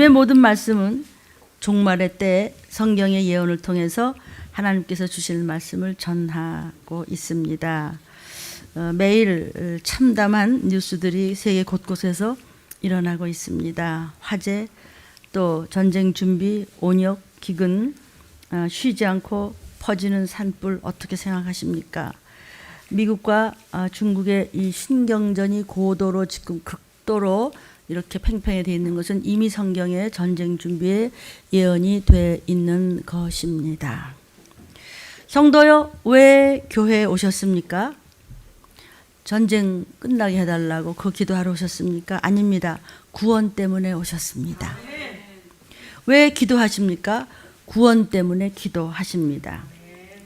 오늘의 모든 말씀은 종말의 때 성경의 예언을 통해서 하나님께서 주시는 말씀을 전하고 있습니다. 매일 참담한 뉴스들이 세계 곳곳에서 일어나고 있습니다. 화재, 또 전쟁 준비, 온역, 기근, 쉬지 않고 퍼지는 산불 어떻게 생각하십니까? 미국과 중국의 이 신경전이 고도로 지금 극도로 이렇게 팽팽히 되어 있는 것은 이미 성경의 전쟁 준비에 예언이 되어 있는 것입니다. 성도요, 왜 교회에 오셨습니까? 전쟁 끝나게 해달라고 그 기도하러 오셨습니까? 아닙니다. 구원 때문에 오셨습니다. 왜 기도하십니까? 구원 때문에 기도하십니다.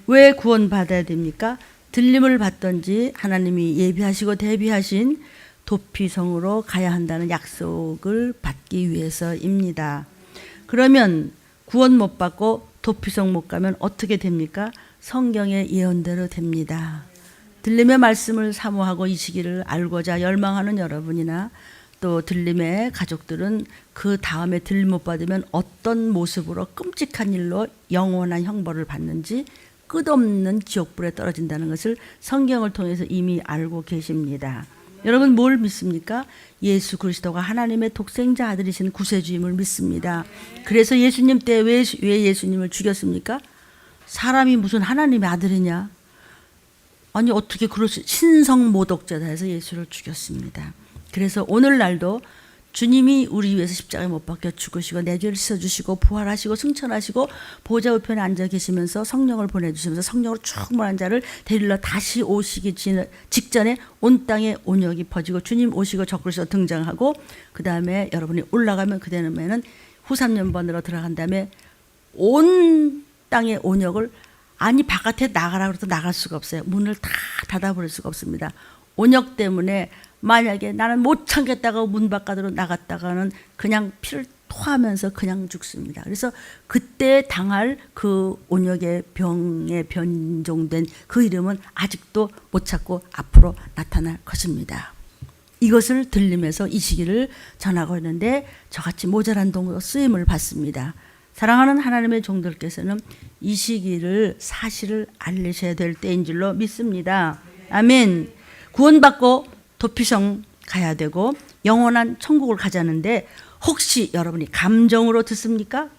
왜 구원 받아야 됩니까? 들림을 받든지 하나님이 예비하시고 대비하신 도피성으로 가야 한다는 약속을 받기 위해서입니다. 그러면 구원 못 받고 도피성 못 가면 어떻게 됩니까? 성경의 예언대로 됩니다. 들림의 말씀을 사모하고 이 시기를 알고자 열망하는 여러분이나 또 들림의 가족들은 그 다음에 들림 못 받으면 어떤 모습으로 끔찍한 일로 영원한 형벌을 받는지 끝없는 지옥불에 떨어진다는 것을 성경을 통해서 이미 알고 계십니다. 여러분 뭘 믿습니까? 예수 그리스도가 하나님의 독생자 아들이신 구세주임을 믿습니다. 그래서 예수님 때 왜 예수님을 죽였습니까? 사람이 무슨 하나님의 아들이냐? 아니 어떻게 그럴 수, 신성모독자다 해서 예수를 죽였습니다. 그래서 오늘날도 주님이 우리 위해서 십자가에 못 박혀 죽으시고 내 죄를 씻어주시고 부활하시고 승천하시고 보좌 우편에 앉아 계시면서 성령을 보내주시면서 성령으로 충만한 자를 데리러 다시 오시기 직전에 온 땅에 온역이 퍼지고 주님 오시고 적그리스도 등장하고 그 다음에 여러분이 올라가면 그다음에는 후 3년번으로 들어간 다음에 온 땅의 온역을 아니 바깥에 나가라고 해도 나갈 수가 없어요. 문을 다 닫아버릴 수가 없습니다. 온역 때문에 만약에 나는 못 참겠다고 문 바깥으로 나갔다가는 그냥 피를 토하면서 그냥 죽습니다. 그래서 그때 당할 그 온역의 병에 변종된 그 이름은 아직도 못 찾고 앞으로 나타날 것입니다. 이것을 들리면서 이 시기를 전하고 있는데 저같이 모자란 동으로 쓰임을 받습니다. 사랑하는 하나님의 종들께서는 이 시기를 사실을 알리셔야 될 때인 줄로 믿습니다. 아멘. 구원받고 도피성 가야 되고 영원한 천국을 가자는데 혹시 여러분이 감정으로 듣습니까?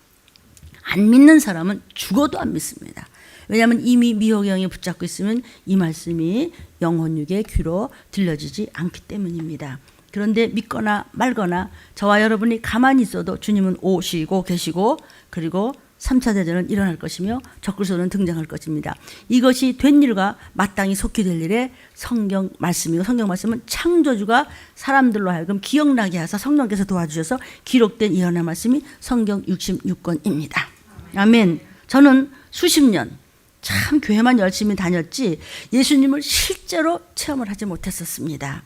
안 믿는 사람은 죽어도 안 믿습니다. 왜냐하면 이미 미호경에 붙잡고 있으면 이 말씀이 영혼육의 귀로 들려지지 않기 때문입니다. 그런데 믿거나 말거나 저와 여러분이 가만히 있어도 주님은 오시고 계시고 그리고 3차 대전은 일어날 것이며 적그리스도는 등장할 것입니다. 이것이 된 일과 마땅히 속히 될 일에 성경 말씀이고 성경 말씀은 창조주가 사람들로 하여금 기억나게 하사 성령께서 도와주셔서 기록된 예언의 말씀이 성경 66권입니다. 아멘. 저는 수십 년 참 교회만 열심히 다녔지 예수님을 실제로 체험을 하지 못했었습니다.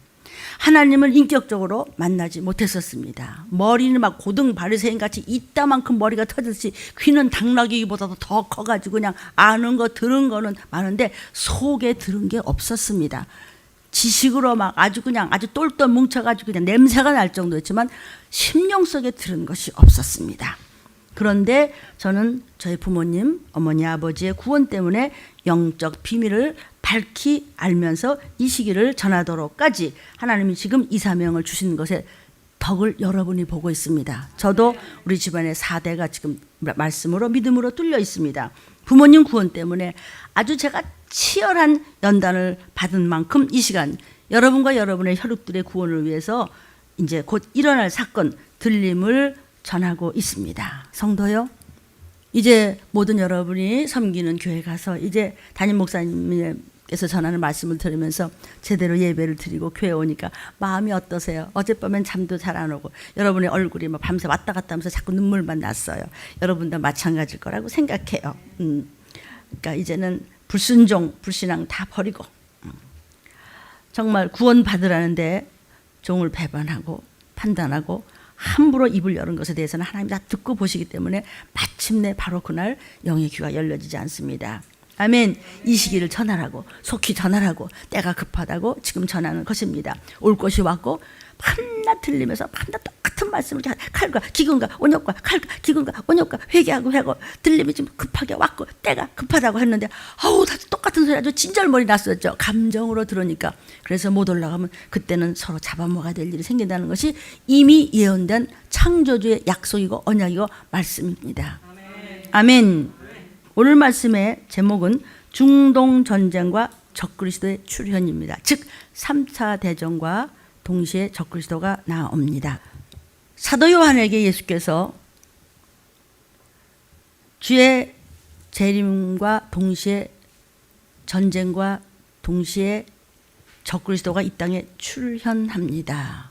하나님을 인격적으로 만나지 못했었습니다. 머리는 막 고등 바리새인같이 이따만큼 머리가 터졌지 귀는 당나귀보다도 더 커가지고 그냥 아는 거 들은 거는 많은데 속에 들은 게 없었습니다. 지식으로 막 아주 똘똘 뭉쳐가지고 그냥 냄새가 날 정도였지만 심령 속에 들은 것이 없었습니다. 그런데 저는 저희 부모님, 어머니, 아버지의 구원 때문에 영적 비밀을 밝히 알면서 이 시기를 전하도록까지 하나님이 지금 이 사명을 주신 것에 덕을 여러분이 보고 있습니다. 저도 우리 집안의 4대가 지금 말씀으로 믿음으로 뚫려 있습니다. 부모님 구원 때문에 아주 제가 치열한 연단을 받은 만큼 이 시간 여러분과 여러분의 혈육들의 구원을 위해서 이제 곧 일어날 사건 들림을 전하고 있습니다. 성도요, 이제 모든 여러분이 섬기는 교회 가서 이제 담임 목사님께서 전하는 말씀을 들으면서 제대로 예배를 드리고 교회 오니까 마음이 어떠세요? 어젯밤엔 잠도 잘 안 오고 여러분의 얼굴이 막 밤새 왔다 갔다 하면서 자꾸 눈물만 났어요. 여러분도 마찬가지일 거라고 생각해요. 그러니까 이제는 불순종, 불신앙 다 버리고 정말 구원 받으라는데 종을 배반하고 판단하고 함부로 입을 여는 것에 대해서는 하나님이 다 듣고 보시기 때문에 마침내 바로 그날 영의 귀가 열려지지 않습니다. 아멘. 이 시기를 전하라고 속히 전하라고 때가 급하다고 지금 전하는 것입니다. 올 것이 왔고 밤낮 들리면서 밤낮 똑같은 말씀을 칼과 기근과 온역과 칼과 기근과 온역과 회개하고 들림이 좀 급하게 왔고 때가 급하다고 했는데 아우 다 똑같은 소리 아주 진절머리 났었죠. 감정으로 들으니까. 그래서 못 올라가면 그때는 서로 잡아먹어야 될 일이 생긴다는 것이 이미 예언된 창조주의 약속이고 언약이고 말씀입니다. 아멘. 오늘 말씀의 제목은 중동 전쟁과 적그리스도의 출현입니다. 즉 3차 대전과 동시에 적그리스도가 나옵니다. 사도 요한에게 예수께서 주의 재림과 동시에 전쟁과 동시에 적그리스도가 이 땅에 출현합니다.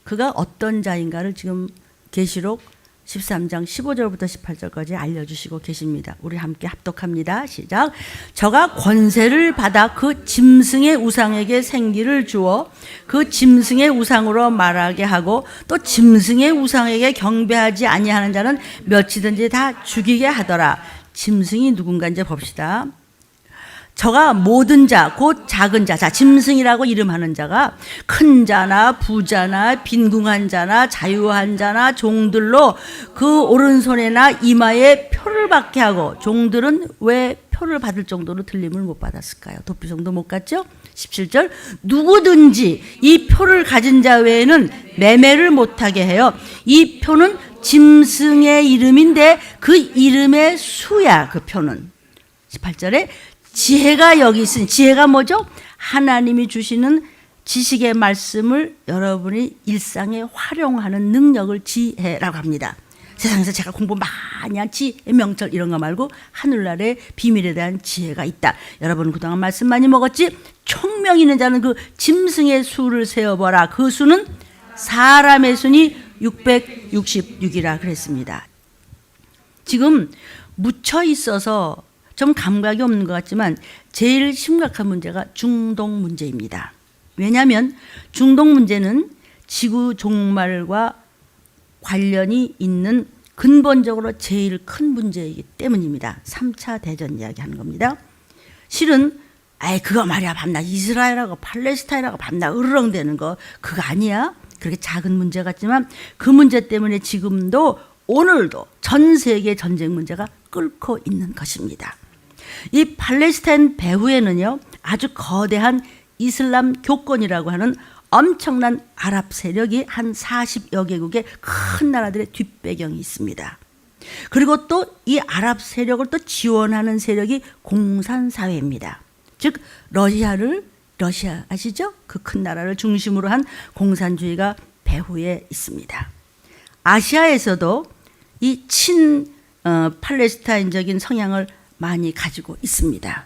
그가 어떤 자인가를 지금 계시록 13장 15절부터 18절까지 알려주시고 계십니다. 우리 함께 합독합니다. 시작. 저가 권세를 받아 그 짐승의 우상에게 생기를 주어 그 짐승의 우상으로 말하게 하고 또 짐승의 우상에게 경배하지 아니하는 자는 몇이든지 다 죽이게 하더라. 짐승이 누군가 이제 봅시다. 저가 모든 자, 곧 작은 자, 짐승이라고 이름하는 자가 큰 자나 부자나 빈궁한 자나 자유한 자나 종들로 그 오른손에나 이마에 표를 받게 하고, 종들은 왜 표를 받을 정도로 들림을 못 받았을까요? 도피성도 못 갔죠? 17절, 누구든지 이 표를 가진 자 외에는 매매를 못하게 해요. 이 표는 짐승의 이름인데 그 이름의 수야. 그 표는 18절에 지혜가 여기 있으니, 지혜가 뭐죠? 하나님이 주시는 지식의 말씀을 여러분이 일상에 활용하는 능력을 지혜라고 합니다. 세상에서 제가 공부 많이 한 지혜, 명철 이런 거 말고 하늘나라의 비밀에 대한 지혜가 있다. 여러분 그동안 말씀 많이 먹었지? 총명 있는 자는 그 짐승의 수를 세어보라. 그 수는 사람의 수니 666이라 그랬습니다. 지금 묻혀 있어서 좀 감각이 없는 것 같지만 제일 심각한 문제가 중동 문제입니다. 왜냐하면 중동 문제는 지구 종말과 관련이 있는 근본적으로 제일 큰 문제이기 때문입니다. 3차 대전 이야기하는 겁니다. 실은 그거 말이야 밤낮 이스라엘하고 팔레스타인하고 밤낮 으르렁대는 거 그거 아니야? 그렇게 작은 문제 같지만 그 문제 때문에 지금도 오늘도 전 세계 전쟁 문제가 끓고 있는 것입니다. 이 팔레스타인 배후에는요 아주 거대한 이슬람 교권이라고 하는 엄청난 아랍 세력이 한 40여 개국의 큰 나라들의 뒷배경이 있습니다. 그리고 또 이 아랍 세력을 또 지원하는 세력이 공산사회입니다. 즉 러시아 아시죠? 그 큰 나라를 중심으로 한 공산주의가 배후에 있습니다. 아시아에서도 이 팔레스타인적인 성향을 많이 가지고 있습니다.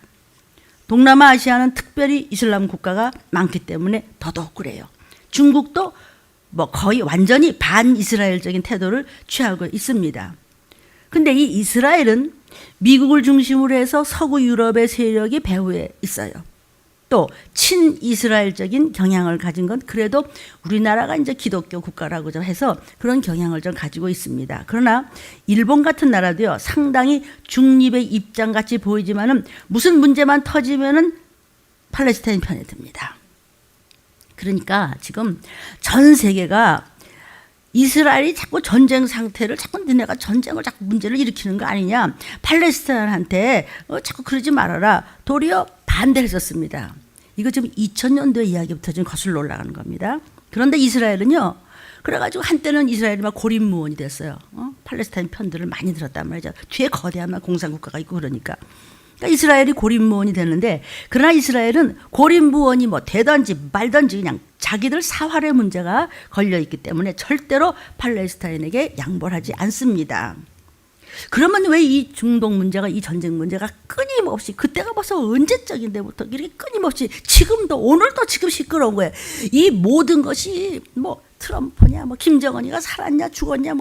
동남아 아시아는 특별히 이슬람 국가가 많기 때문에 더더욱 그래요. 중국도 거의 완전히 반이스라엘적인 태도를 취하고 있습니다. 근데 이 이스라엘은 미국을 중심으로 해서 서구 유럽의 세력이 배후에 있어요. 또 친이스라엘적인 경향을 가진 건 그래도 우리나라가 이제 기독교 국가라고 해서 그런 경향을 좀 가지고 있습니다. 그러나 일본 같은 나라도요 상당히 중립의 입장같이 보이지만은 무슨 문제만 터지면은 팔레스타인 편에 듭니다. 그러니까 지금 전 세계가 이스라엘이 자꾸 전쟁 상태를 자꾸 너네가 전쟁을 자꾸 문제를 일으키는 거 아니냐, 팔레스타인한테 자꾸 그러지 말아라, 도리어 반대를 했었습니다. 이거 지금 2000년도 이야기부터 지금 거슬러 올라가는 겁니다. 그런데 이스라엘은요 그래가지고 한때는 이스라엘이 막 고립무원이 됐어요. 팔레스타인 편들을 많이 들었단 말이죠. 뒤에 거대한 공산국가가 있고 그러니까 이스라엘이 고립무원이 됐는데, 그러나 이스라엘은 고립무원이 되든지 말든지 그냥 자기들 사활의 문제가 걸려있기 때문에 절대로 팔레스타인에게 양보를 하지 않습니다. 그러면 왜 이 중동 문제가, 이 전쟁 문제가 끊임없이, 그때가 벌써 언제적인데부터 이렇게 끊임없이 지금도 오늘도 지금 시끄러운 거예요. 이 모든 것이 트럼프냐, 김정은이가 살았냐 죽었냐,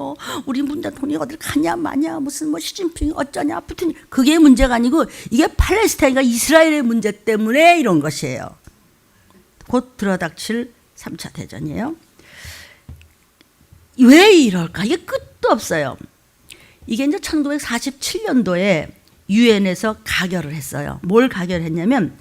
우리 문 대통령이 어딜 가냐 마냐, 무슨 시진핑이 어쩌냐 푸틴, 그게 문제가 아니고 이게 팔레스타인과 이스라엘의 문제 때문에 이런 것이에요. 곧 들어닥칠 3차 대전이에요. 왜 이럴까? 이게 끝도 없어요. 이게 이제 1947년도에 유엔에서 가결을 했어요. 뭘 가결했냐면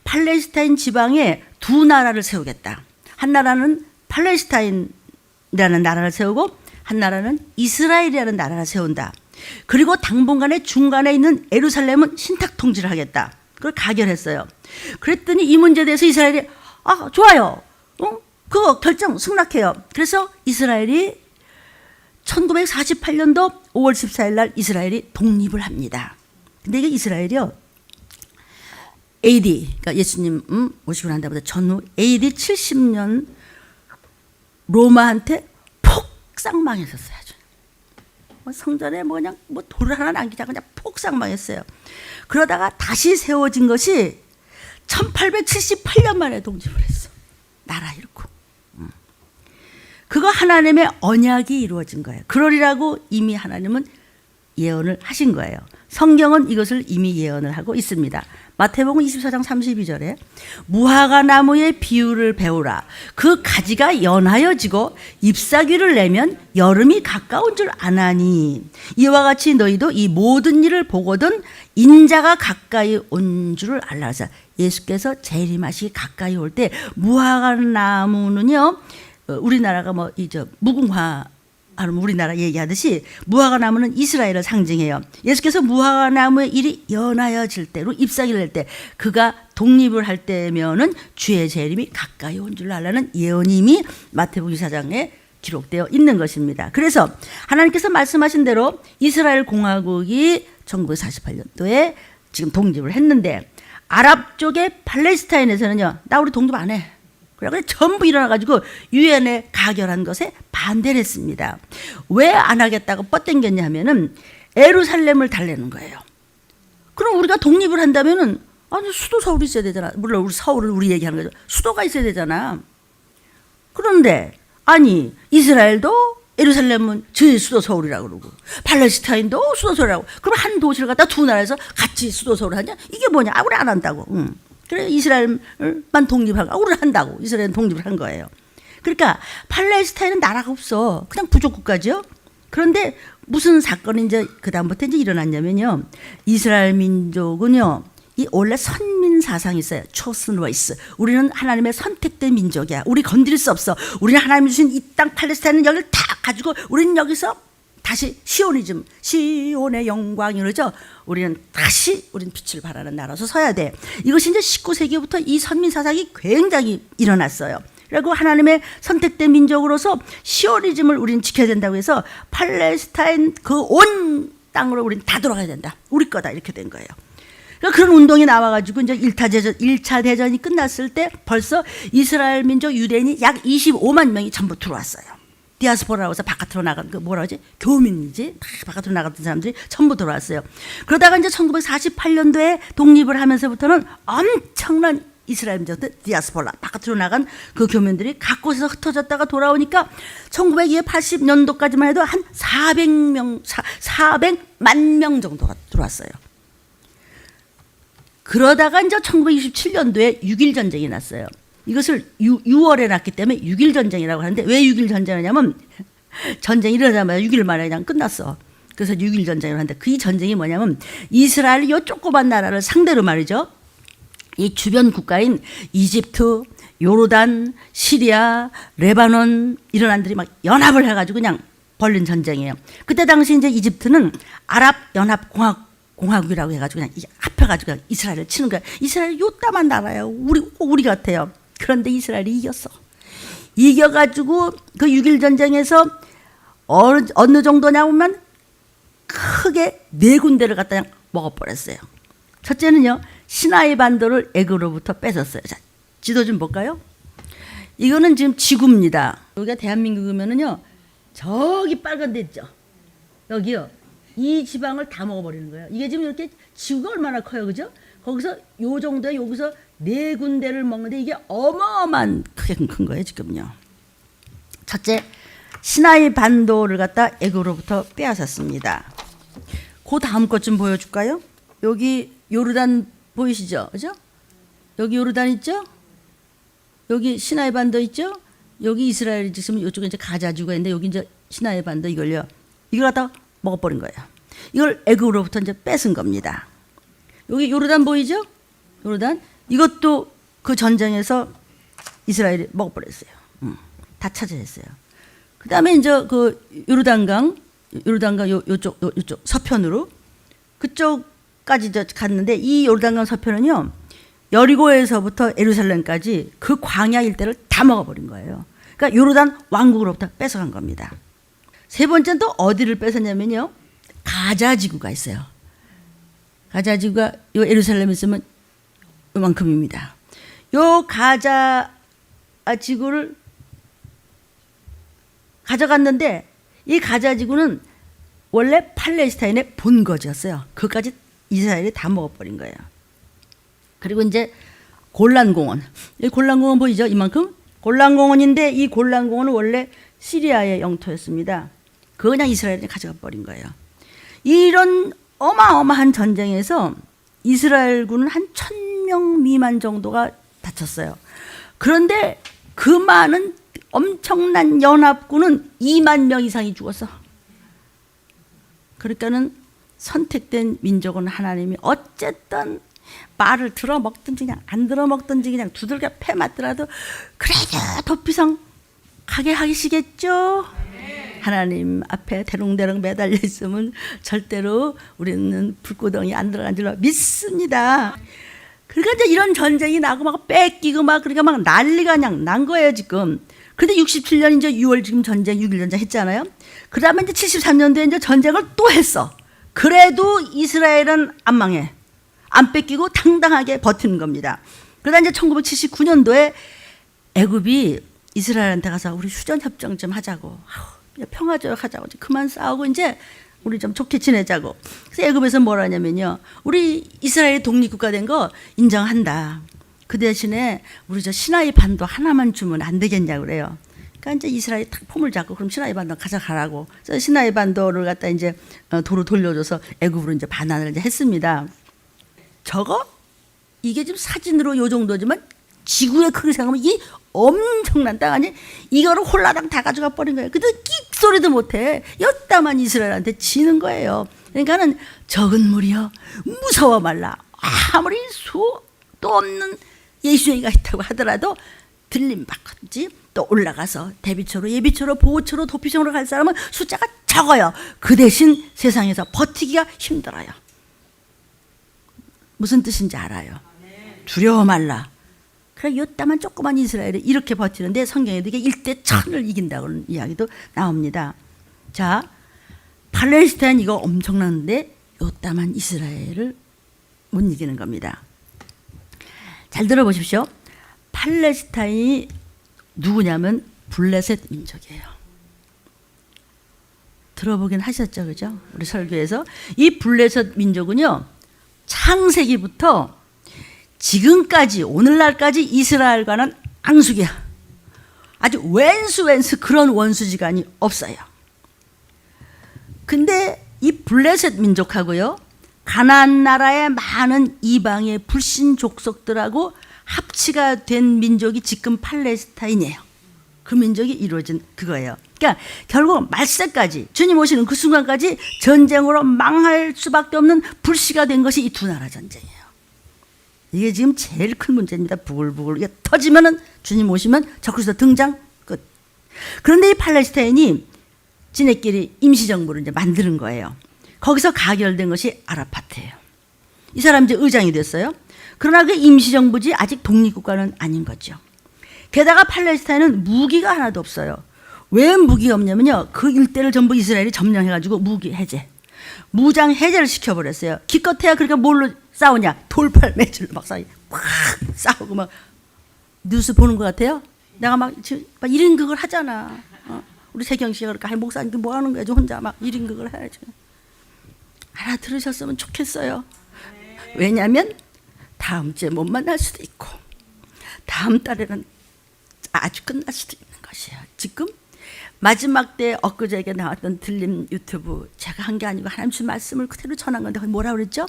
팔레스타인 지방에 두 나라를 세우겠다. 한 나라는 팔레스타인이라는 나라를 세우고 한 나라는 이스라엘이라는 나라를 세운다. 그리고 당분간에 중간에 있는 예루살렘은 신탁 통치를 하겠다. 그걸 가결했어요. 그랬더니 이 문제에 대해서 이스라엘이 좋아요. 그거 결정 승낙해요. 그래서 이스라엘이 1948년도 5월 14일 날 이스라엘이 독립을 합니다. 근데 이게 이스라엘이요. AD, 그러니까 예수님 오시고 난 다음부터 전후 AD 70년 로마한테 폭삭망했었어요. 아주. 성전에 그냥 돌을 하나 남기지 않고 그냥 폭삭망했어요. 그러다가 다시 세워진 것이 1878년 만에 독립을 했어. 나라 잃고. 그거 하나님의 언약이 이루어진 거예요. 그러리라고 이미 하나님은 예언을 하신 거예요. 성경은 이것을 이미 예언을 하고 있습니다. 마태복음 24장 32절에 무화과 나무의 비유를 배우라. 그 가지가 연하여 지고 잎사귀를 내면 여름이 가까운 줄 아나니 이와 같이 너희도 이 모든 일을 보거든 인자가 가까이 온 줄을 알라. 예수께서 재림하시기 가까이 올 때 무화과 나무는요, 우리나라가 무궁화 하면 우리나라 얘기하듯이 무화과 나무는 이스라엘을 상징해요. 예수께서 무화과 나무의 일이 연하여질 때로 잎사귀를 낼 때 그가 독립을 할 때면은 주의 재림이 가까이 온 줄 알라는 예언이 이미 마태복음 24장에 기록되어 있는 것입니다. 그래서 하나님께서 말씀하신 대로 이스라엘 공화국이 1948년도에 지금 독립을 했는데 아랍 쪽의 팔레스타인에서는요, 나 우리 독립 안 해. 그래 전부 일어나가지고 유엔에 가결한 것에 반대를 했습니다. 왜 안 하겠다고 뻗댕겼냐 하면은 예루살렘을 달래는 거예요. 그럼 우리가 독립을 한다면은 수도 서울이 있어야 되잖아. 물론 우리 서울을 우리 얘기하는 거죠. 수도가 있어야 되잖아. 그런데 이스라엘도 예루살렘은 제 수도 서울이라고 그러고 팔레스타인도 수도 서울이라고. 그럼 한 도시를 갖다 두 나라에서 같이 수도 서울을 하냐? 이게 뭐냐? 우리 안 한다고. 그래 이스라엘만 독립하고 우리는 한다고. 이스라엘은 독립을 한 거예요. 그러니까 팔레스타인은 나라가 없어. 그냥 부족국가죠. 그런데 무슨 사건이 이제 그다음부터 이제 일어났냐면요. 이스라엘 민족은요, 이 원래 선민 사상이 있어요. chosen race. 우리는 하나님의 선택된 민족이야. 우리 건드릴 수 없어. 우리는 하나님이 주신 이 땅 팔레스타인은 여기를 다 가지고 우리는 여기서 다시 시오니즘, 시온의 영광이 그러죠. 우리는 빛을 발하는 나라로서 서야 돼. 이것이 이제 19세기부터 이 선민 사상이 굉장히 일어났어요. 그리고 하나님의 선택된 민족으로서 시오니즘을 우리는 지켜야 된다고 해서 팔레스타인 그 온 땅으로 우리는 다 돌아가야 된다. 우리 거다. 이렇게 된 거예요. 그러니까 그런 운동이 나와가지고 이제 1차 대전이 끝났을 때 벌써 이스라엘 민족 유대인이 약 25만 명이 전부 들어왔어요. 디아스포라고 해서 바깥으로 나간 교민이지. 다 바깥으로 나갔던 사람들이 전부 들어왔어요. 그러다가 이제 1948년도에 독립을 하면서부터는 엄청난 이스라엘 민족들 디아스포라 바깥으로 나간 그 교민들이 각 곳에서 흩어졌다가 돌아오니까 1980년도까지만 해도 한 400만 명 정도가 들어왔어요. 그러다가 이제 1927년도에 6.1 전쟁이 났어요. 이것을 6월에 났기 때문에 6.1 전쟁이라고 하는데 왜 6.1 전쟁이냐면 전쟁이 일어나자마자 6일 만에 그냥 끝났어. 그래서 6.1 전쟁을 하는데 그 전쟁이 뭐냐면 이스라엘 이 조그만 나라를 상대로 말이죠. 이 주변 국가인 이집트, 요르단, 시리아, 레바논 이런 안들이 막 연합을 해가지고 그냥 벌린 전쟁이에요. 그때 당시 이제 이집트는 아랍연합공화국이라고 해가지고 그냥 합해가지고 그냥 이스라엘을 치는 거야. 이스라엘 요따만 나라예요. 우리 같아요. 그런데 이스라엘이 이겼어. 이겨가지고 그 6.1 전쟁에서 어느 정도냐면 크게 4군데를 갖다 그냥 먹어버렸어요. 첫째는요, 시나이 반도를 애굽으로부터 뺏었어요. 자, 지도 좀 볼까요? 이거는 지금 지구입니다. 여기가 대한민국이면은요, 저기 빨간 데 있죠. 여기요. 이 지방을 다 먹어버리는 거예요. 이게 지금 이렇게 지구가 얼마나 커요, 그죠? 거기서 요 정도에 여기서 4군데를 먹는데 이게 어마어마한 크게 큰 거예요, 지금요. 첫째, 시나이 반도를 갖다 애굽으로부터 빼앗았습니다. 그 다음 것 좀 보여줄까요? 여기 요르단 보이시죠, 그죠? 여기 요르단 있죠? 여기 시나이 반도 있죠? 여기 이스라엘이 지금 이쪽에 이제 가자주가 있는데 여기 이제 시나이 반도 이걸 갖다 먹어버린 거예요. 이걸 애굽으로부터 이제 뺏은 겁니다. 여기 요르단 보이죠? 요르단 이것도 그 전쟁에서 이스라엘이 먹어버렸어요. 다 차지했어요. 그 다음에 이제 그 요르단강 요쪽 서편으로 그쪽까지 갔는데, 이 요르단강 서편은요, 여리고에서부터 예루살렘까지 그 광야 일대를 다 먹어버린 거예요. 그러니까 요르단 왕국으로부터 뺏어간 겁니다. 세 번째는 또 어디를 뺏었냐면요, 가자 지구가 있어요. 가자 지구가 요 예루살렘에 있으면 요만큼입니다. 요 가자 지구를 가져갔는데, 이 가자 지구는 원래 팔레스타인의 본거지였어요. 그것까지 이스라엘이 다 먹어버린 거예요. 그리고 이제 골란공원, 이 골란공원 보이죠? 이만큼 골란공원인데, 이 골란공원은 원래 시리아의 영토였습니다. 그거 그냥 이스라엘이 가져가 버린 거예요. 이런 어마어마한 전쟁에서 이스라엘군은 한 1000명 미만 정도가 다쳤어요. 그런데 그 많은 엄청난 연합군은 2만 명 이상이 죽었어. 그러니까는 선택된 민족은 하나님이 어쨌든 말을 들어먹든지 그냥 안 들어먹든지 그냥 두들겨 패 맞더라도 그래도 도피성 가게 하시겠죠. 하나님 앞에 대롱대롱 매달려 있으면 절대로 우리는 불구덩이 안 들어간 줄로 믿습니다. 그러니까 이제 이런 전쟁이 나고 막 뺏기고 막 그러니까 막 난리가 그냥 난 거예요 지금. 근데 67년 이제 6월 지금 전쟁 6.1 전쟁 했잖아요. 그다음에 이제 73년도에 이제 전쟁을 또 했어. 그래도 이스라엘은 안 망해. 안 뺏기고 당당하게 버티는 겁니다. 그러다 이제 1979년도에 애굽이 이스라엘한테 가서 우리 휴전 협정 좀 하자고, 평화조약 하자고, 그만 싸우고 이제 우리 좀 좋게 지내자고. 그래서 애굽에서 뭐라 하냐면요, 우리 이스라엘이 독립국가 된 거 인정한다. 그 대신에 우리 저 시나이 반도 하나만 주면 안 되겠냐고 그래요. 그러니까 이제 이스라엘이 탁 폼을 잡고 그럼 시나이 반도 가져가라고. 그래서 시나이 반도를 갖다 이제 도로 돌려줘서 애굽으로 이제 반환을 이제 했습니다. 저거 이게 지금 사진으로 요 정도지만 지구의 크기 생각하면 이 엄청난 땅 아니? 이거를 홀라당 다 가져가 버린 거예요. 근데 끽 소리도 못해. 여따만 이스라엘한테 지는 거예요. 그러니까는 적은 무리여 무서워 말라. 아무리 수도 없는 예수님이 있다고 하더라도 들림 받든지 또 올라가서 대비초로 예비초로 보호초로 도피성으로 갈 사람은 숫자가 적어요. 그 대신 세상에서 버티기가 힘들어요. 무슨 뜻인지 알아요? 두려워 말라. 그래 요따만 조그만 이스라엘이 이렇게 버티는데 성경에도 이게 1대 1000을 이긴다고는 이야기도 나옵니다. 자, 팔레스타인 이거 엄청난데 요따만 이스라엘을 못 이기는 겁니다. 잘 들어보십시오. 팔레스타인이 누구냐면 블레셋 민족이에요. 들어보긴 하셨죠, 그죠? 우리 설교에서 이 블레셋 민족은요, 창세기부터 지금까지 오늘날까지 이스라엘과는 앙숙이야. 아주 왼수 그런 원수지간이 없어요. 근데 이 블레셋 민족하고요, 가나안 나라의 많은 이방의 불신 족속들하고 합치가 된 민족이 지금 팔레스타인이에요. 그 민족이 이루어진 그거예요. 그러니까 결국 말세까지 주님 오시는 그 순간까지 전쟁으로 망할 수밖에 없는 불씨가 된 것이 이 두 나라 전쟁이에요. 이게 지금 제일 큰 문제입니다. 부글부글 이게 터지면은 주님 오시면 적그리스도 등장 끝. 그런데 이 팔레스타인이 지네끼리 임시정부를 이제 만드는 거예요. 거기서 가결된 것이 아라파트예요. 이 사람 이제 의장이 됐어요. 그러나 그 임시정부지 아직 독립국가는 아닌 거죠. 게다가 팔레스타인은 무기가 하나도 없어요. 왜 무기가 없냐면요, 그 일대를 전부 이스라엘이 점령해가지고 무기 해제, 무장 해제를 시켜버렸어요. 기껏해야 그러니까 뭘로 싸우냐, 돌팔 매질로 막 싸우고 막. 뉴스 보는 것 같아요. 내가 막 1인극을 하잖아. 우리 세경 씨가 그러니까 목사님 뭐 하는 거야, 혼자 막 1인극을 해야지. 알아들으셨으면 좋겠어요. 왜냐하면 다음 주에 못 만날 수도 있고 다음 달에는 아주 끝날 수도 있는 것이에요. 지금 마지막 때 엊그제에게 나왔던 들림 유튜브 제가 한 게 아니고 하나님 주 말씀을 그대로 전한 건데 뭐라 그랬죠?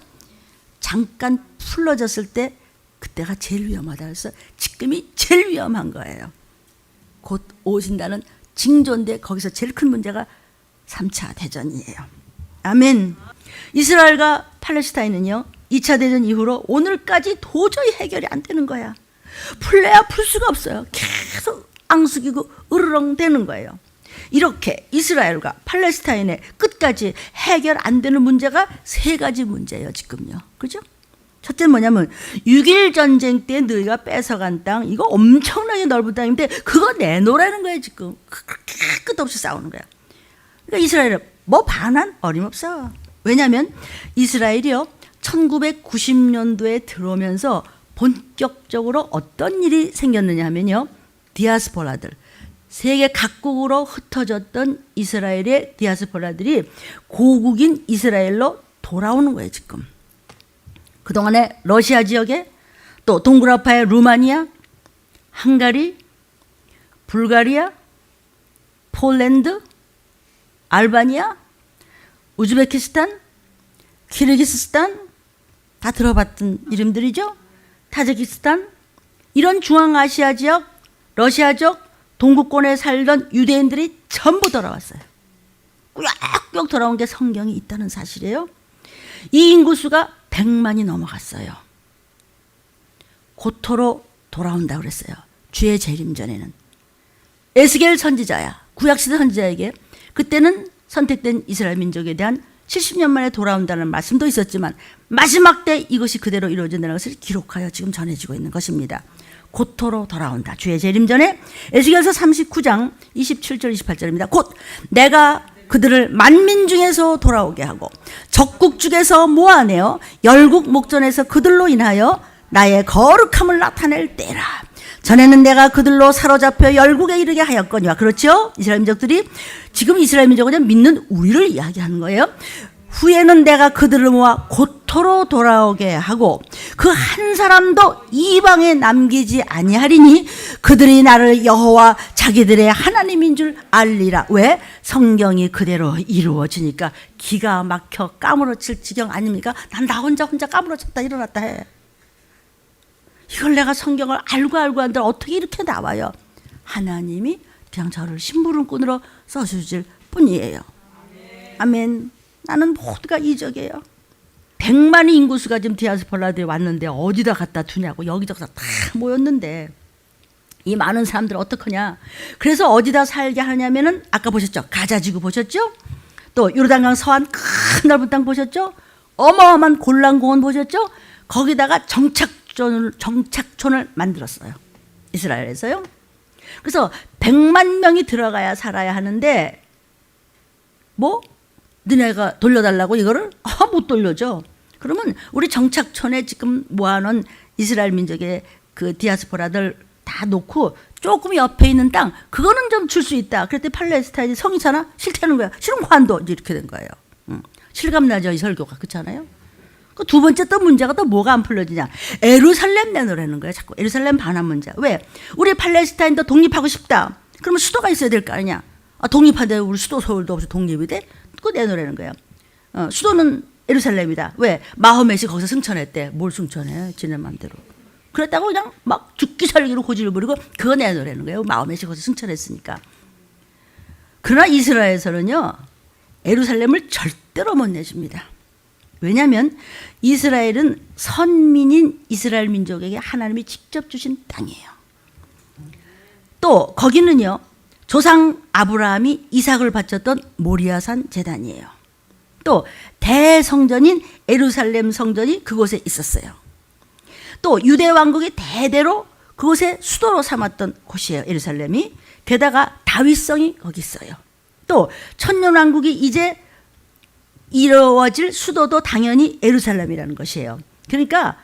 잠깐 풀러졌을 때 그때가 제일 위험하다 그래서 지금이 제일 위험한 거예요. 곧 오신다는 징조인데 거기서 제일 큰 문제가 3차 대전이에요. 아멘. 이스라엘과 팔레스타인은요, 2차 대전 이후로 오늘까지 도저히 해결이 안 되는 거야. 풀래야 풀 수가 없어요. 계속 앙숙이고 으르렁 되는 거예요. 이렇게 이스라엘과 팔레스타인의 끝까지 해결 안 되는 문제가 세 가지 문제예요, 지금요. 그죠? 첫째는 뭐냐면 6.1 전쟁 때 너희가 뺏어간 땅, 이거 엄청나게 넓은 땅인데 그거 내놓으라는 거예요, 지금. 그렇게 끝없이 싸우는 거야. 그러니까 이스라엘은 뭐 반한 어림없어. 왜냐하면 이스라엘이요 1990년도에 들어오면서 본격적으로 어떤 일이 생겼느냐 하면요, 디아스포라들, 세계 각국으로 흩어졌던 이스라엘의 디아스포라들이 고국인 이스라엘로 돌아오는 거예요, 지금. 그동안에 러시아 지역에, 또 동그라파의 루마니아, 헝가리, 불가리아, 폴란드, 알바니아, 우즈베키스탄, 키르기스스탄, 다 들어봤던 이름들이죠. 타지키스탄, 이런 중앙아시아 지역, 러시아 지역, 동구권에 살던 유대인들이 전부 돌아왔어요. 꾸역꾸역 돌아온 게 성경이 있다는 사실이에요. 이 인구수가 100만이 넘어갔어요. 고토로 돌아온다고 그랬어요. 주의 재림 전에는. 에스겔 선지자야, 구약시대 선지자에게 그때는 선택된 이스라엘 민족에 대한 70년 만에 돌아온다는 말씀도 있었지만 마지막 때 이것이 그대로 이루어진다는 것을 기록하여 지금 전해지고 있는 것입니다. 고토로 돌아온다. 주의 재림 전에. 에스겔서 39장 27절 28절입니다. 곧 내가 그들을 만민 중에서 돌아오게 하고 적국 중에서 모아내어 열국 목전에서 그들로 인하여 나의 거룩함을 나타낼 때라. 전에는 내가 그들로 사로잡혀 열국에 이르게 하였거니와. 그렇죠? 이스라엘 민족들이, 지금 이스라엘 민족은 믿는 우리를 이야기하는 거예요. 후에는 내가 그들을 모아 고토로 돌아오게 하고 그 한 사람도 이방에 남기지 아니하리니 그들이 나를 여호와 자기들의 하나님인 줄 알리라. 왜? 성경이 그대로 이루어지니까 기가 막혀 까무러칠 지경 아닙니까? 난 나 혼자 까무러쳤다 일어났다 해. 이걸 내가 성경을 알고 한들 어떻게 이렇게 나와요? 하나님이 그냥 저를 심부름꾼으로 써주실 뿐이에요. 아멘. 나는 모두가 이적이에요. 100만의 인구수가 지금 디아스포라들이 왔는데 어디다 갖다 두냐고. 여기저기서 다 모였는데 이 많은 사람들 어떡하냐. 그래서 어디다 살게 하냐면은 아까 보셨죠? 가자지구 보셨죠? 또 요르단강 서안 큰 넓은 땅 보셨죠? 어마어마한 골란공원 보셨죠? 거기다가 정착촌을 만들었어요. 이스라엘에서요. 그래서 100만 명이 들어가야 살아야 하는데 뭐 너네가 돌려달라고 이거를 못 돌려줘. 그러면 우리 정착촌에 지금 모아놓은 이스라엘 민족의 그 디아스포라들 다 놓고 조금 옆에 있는 땅 그거는 좀 줄 수 있다. 그랬더니 팔레스타인이 성이잖아. 싫다는 거야. 싫으면 관둬. 이렇게 된 거예요. 실감나죠, 이 설교가. 그렇잖아요. 그 두 번째 또 문제가 또 뭐가 안 풀려지냐. 에루살렘 내놓으라는 거예요. 자꾸 에루살렘 반환 문제. 왜? 우리 팔레스타인도 독립하고 싶다. 그러면 수도가 있어야 될 거 아니냐. 독립하는데 우리 수도 서울도 없이 독립이 돼? 그거 내놓으라는 거예요. 수도는 에루살렘이다. 왜? 마호멧이 거기서 승천했대. 뭘 승천해? 지네 맘대로. 그랬다고 그냥 막 죽기 살기로 고집을 부리고 그거 내놓으라는 거예요. 마호멧이 거기서 승천했으니까. 그러나 이스라엘에서는요, 에루살렘을 절대로 못 내줍니다. 왜냐하면 이스라엘은 선민인 이스라엘 민족에게 하나님이 직접 주신 땅이에요. 또 거기는요, 조상 아브라함이 이삭을 바쳤던 모리아산 제단이에요. 또 대성전인 에루살렘 성전이 그곳에 있었어요. 또 유대 왕국이 대대로 그곳에 수도로 삼았던 곳이에요, 에루살렘이. 게다가 다윗성이 거기 있어요. 또 천년왕국이 이제 이루어질 수도도 당연히 에루살렘이라는 것이에요. 그러니까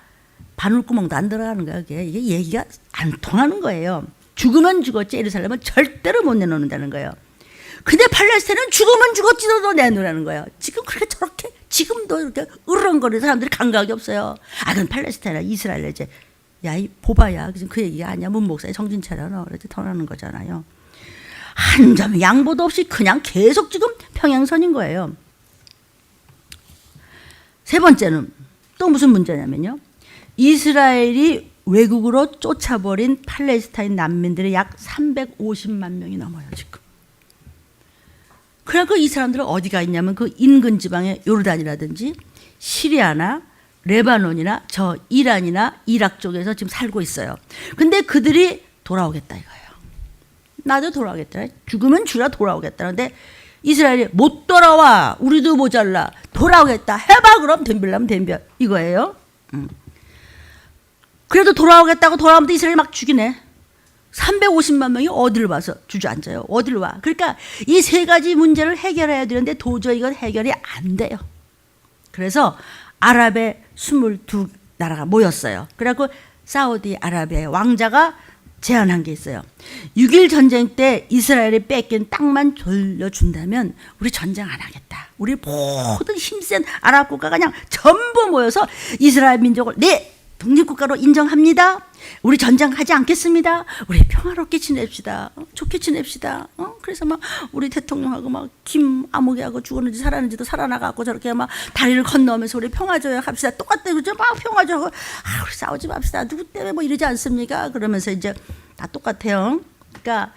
바늘구멍도 안 들어가는 거예요. 이게 얘기가 안 통하는 거예요. 죽으면 죽었지 에루살렘은 절대로 못 내놓는다는 거예요. 근데 팔레스타인은 죽으면 죽었지도 내놓으라는 거예요. 지금 그렇게 저렇게 지금도 이렇게 으르렁거리는 사람들이 감각이 없어요. 그건 팔레스타인이나 이스라엘 이제 야 이 보바야 지금 그 얘기가 아니야. 문 목사의 정신 차려라 그렇게 ton하는 거잖아요. 한 점 양보도 없이 그냥 계속 지금 평행선인 거예요. 세 번째는 또 무슨 문제냐면요. 이스라엘이 외국으로 쫓아버린 팔레스타인 난민들이 약 350만 명이 넘어요, 지금. 그러니까 이 사람들은 어디가 있냐면 그 인근 지방의 요르단이라든지 시리아나 레바논이나 저 이란이나 이락 쪽에서 지금 살고 있어요. 근데 그들이 돌아오겠다 이거예요. 나도 돌아오겠다. 죽으면 주라 돌아오겠다. 근데 이스라엘이 못 돌아와. 우리도 모자라. 돌아오겠다. 해봐 그럼 덤빌라면 덤벼. 이거예요. 그래도 돌아오겠다고 돌아오면 이스라엘이 막 죽이네. 350만 명이 어디를 와서 주저앉아요. 어디를 와. 그러니까 이 세 가지 문제를 해결해야 되는데 도저히 이건 해결이 안 돼요. 그래서 아랍의 22나라가 모였어요. 그래갖고 사우디아라비아의 왕자가 제안한 게 있어요. 6.1 전쟁 때 이스라엘이 뺏긴 땅만 돌려준다면 우리 전쟁 안 하겠다. 우리 모든 힘센 아랍 국가가 그냥 전부 모여서 이스라엘 민족을 독립국가로 인정합니다. 우리 전쟁하지 않겠습니다. 우리 평화롭게 지냅시다. 좋게 지냅시다. 그래서 막 우리 대통령하고 막 김 아무개하고 죽었는지 살았는지도 살아나가고 저렇게 막 다리를 건너면서 우리 평화조약 합시다. 똑같대 그죠? 막 평화조약 우리 싸우지 맙시다. 누구 때문에 뭐 이러지 않습니까? 그러면서 이제 다 똑같아요. 그러니까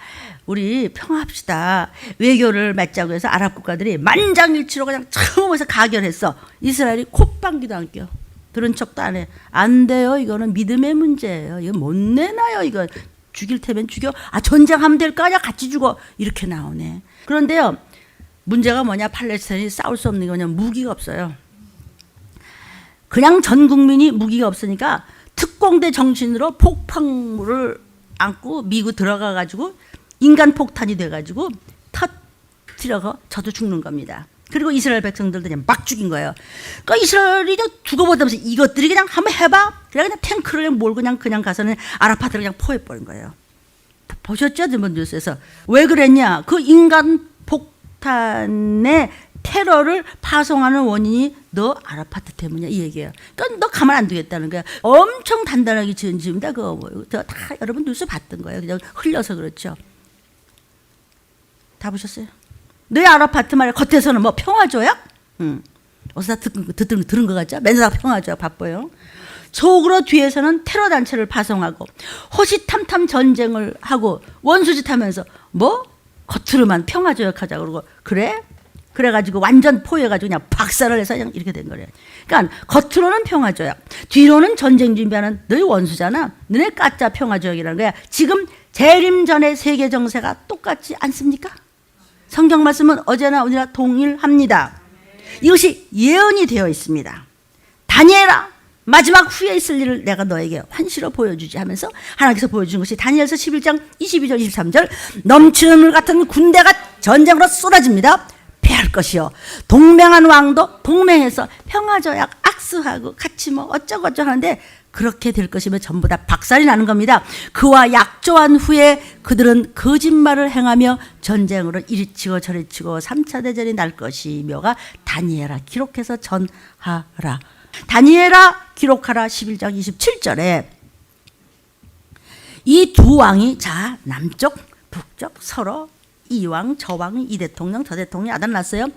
우리 평화합시다. 외교를 맺자고 해서 아랍 국가들이 만장일치로 그냥 처음에서 가결했어. 이스라엘이 콧방귀도 안 껴. 들은 척도 안 해. 안 돼요. 이거는 믿음의 문제예요. 이거 못 내놔요. 이거 죽일 테면 죽여. 전쟁하면 될 거 아니야. 같이 죽어. 이렇게 나오네. 그런데요. 문제가 뭐냐. 팔레스타인이 싸울 수 없는 게 뭐냐. 무기가 없어요. 그냥 전 국민이 무기가 없으니까 특공대 정신으로 폭풍물을 안고 미국 들어가 가지고 인간 폭탄이 돼 가지고 터뜨려서 저도 죽는 겁니다. 그리고 이스라엘 백성들도 그냥 막 죽인 거예요. 그러니까 이스라엘이 죽어보다면서 이것들이 그냥 한번 해봐. 그냥 탱크를 그냥 몰고 그냥 가서는 아라파트를 그냥 포획버린 거예요. 보셨죠? 뉴스에서. 왜 그랬냐? 그 인간 폭탄의 테러를 파송하는 원인이 너 아라파트 때문이야 이 얘기예요. 그러니까 너 가만 안 두겠다는 거야. 엄청 단단하게 지은 집입니다. 그거 다 여러분 뉴스 봤던 거예요. 그냥 흘려서 그렇죠. 다 보셨어요? 너희 아라파트 말이야. 겉에서는 뭐 평화조약? 어디서 다 들은 것 같죠? 맨날 다 평화조약 바빠요. 속으로 뒤에서는 테러 단체를 파송하고 호시탐탐 전쟁을 하고 원수짓 하면서 뭐? 겉으로만 평화조약 하자 그러고 그래? 그래가지고 완전 포위해가지고 그냥 박살을 내서 그냥 이렇게 된 거래요. 그러니까 겉으로는 평화조약, 뒤로는 전쟁 준비하는 너희 원수잖아. 너네 가짜 평화조약이라는 거야. 지금 재림 전의 세계 정세가 똑같지 않습니까? 성경 말씀은 어제나 오늘나 동일합니다. 이것이 예언이 되어 있습니다. 다니엘아 마지막 후에 있을 일을 내가 너에게 환시로 보여주지 하면서 하나님께서 보여준 것이 다니엘서 11장 22절 23절 넘치는 물 같은 군대가 전쟁으로 쏟아집니다. 패할 것이요 동맹한 왕도 동맹해서 평화조약 악수하고 같이 뭐 어쩌고저쩌고 하는데 그렇게 될 것이면 전부 다 박살이 나는 겁니다. 그와 약조한 후에 그들은 거짓말을 행하며 전쟁으로 이리 치고 저리 치고 3차 대전이 날 것이며가 다니엘아 기록해서 전하라. 다니엘아 기록하라 11장 27절에 이 두 왕이 자 남쪽 북쪽 서로 이 왕 저 왕 이 대통령 저 대통령이 아달났어요.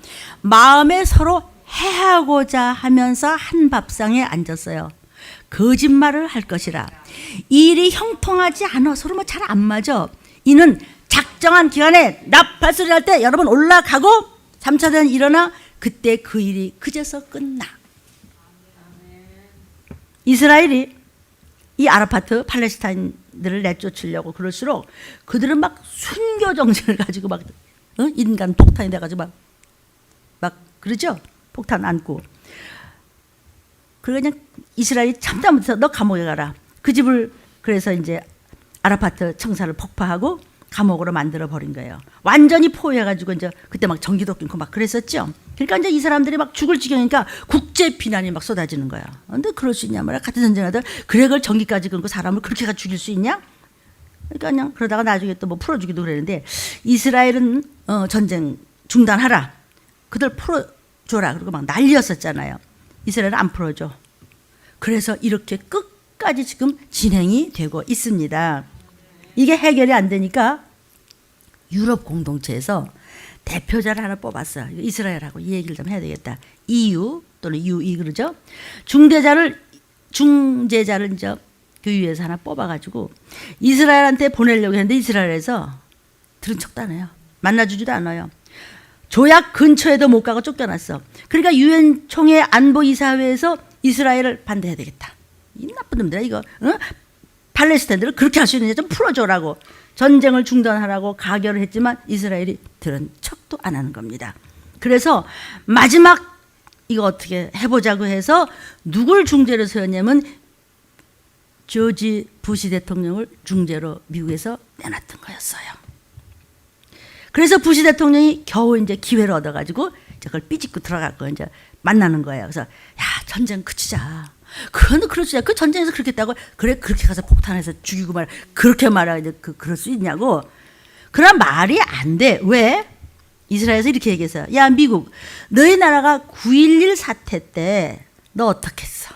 마음에 서로 해하고자 하면서 한 밥상에 앉았어요. 거짓말을 할 것이라. 일이 형통하지 않아. 서로 뭐 잘 안 맞아. 이는 작정한 기간에 나팔소리 날 때 여러분 올라가고 3차 대전 일어나 그때 그 일이 그제서 끝나. 이스라엘이 이 아라파트 팔레스타인들을 내쫓으려고 그럴수록 그들은 막 순교 정신을 가지고 막 인간 폭탄이 돼가지고 막 그러죠. 폭탄 안고. 그리고 그냥 이스라엘이 참다 못해서 너 감옥에 가라. 그 집을 그래서 이제 아라파트 청사를 폭파하고 감옥으로 만들어 버린 거예요. 완전히 포위해가지고 이제 그때 막 전기도 끊고 막 그랬었죠. 그러니까 이제 이 사람들이 막 죽을 지경이니까 국제 비난이 막 쏟아지는 거야. 근데 그럴 수 있냐 말이야. 같은 전쟁하들 그래 그걸 전기까지 끊고 사람을 그렇게 죽일 수 있냐? 그러니까 그냥 그러다가 나중에 또 뭐 풀어주기도 그랬는데 이스라엘은 전쟁 중단하라. 그들 풀어줘라. 그리고 막 난리였었잖아요. 이스라엘은 안 풀어줘. 그래서 이렇게 끝까지 지금 진행이 되고 있습니다. 이게 해결이 안 되니까 유럽 공동체에서 대표자를 하나 뽑았어. 이스라엘하고 이 얘기를 좀 해야 되겠다. EU 또는 UE 그러죠. 중재자를 이제 교회에서 하나 뽑아가지고 이스라엘한테 보내려고 했는데 이스라엘에서 들은 척도 안 해요. 만나주지도 않아요. 조약 근처에도 못 가고 쫓겨났어. 그러니까 유엔 총회 안보이사회에서 이스라엘을 반대해야 되겠다. 이 나쁜 놈들아 이거. 팔레스타인들을 그렇게 할 수 있느냐 좀 풀어줘라고 전쟁을 중단하라고 가결을 했지만 이스라엘이 들은 척도 안 하는 겁니다. 그래서 마지막 이거 어떻게 해보자고 해서 누굴 중재로 세웠냐면 조지 부시 대통령을 중재로 미국에서 내놨던 거였어요. 그래서 부시 대통령이 겨우 이제 기회를 얻어가지고 그걸 삐집고 들어갔고 이제 만나는 거예요. 그래서 야 전쟁 그치자. 그렇지. 그 전쟁에서 그렇게 했다고 그래 그렇게 가서 폭탄해서 죽이고 말 그렇게 말하지 그럴 수 있냐고. 그런 말이 안 돼. 왜? 이스라엘에서 이렇게 얘기했어요. 야 미국 너희 나라가 9.11 사태 때 너 어떻게 했어?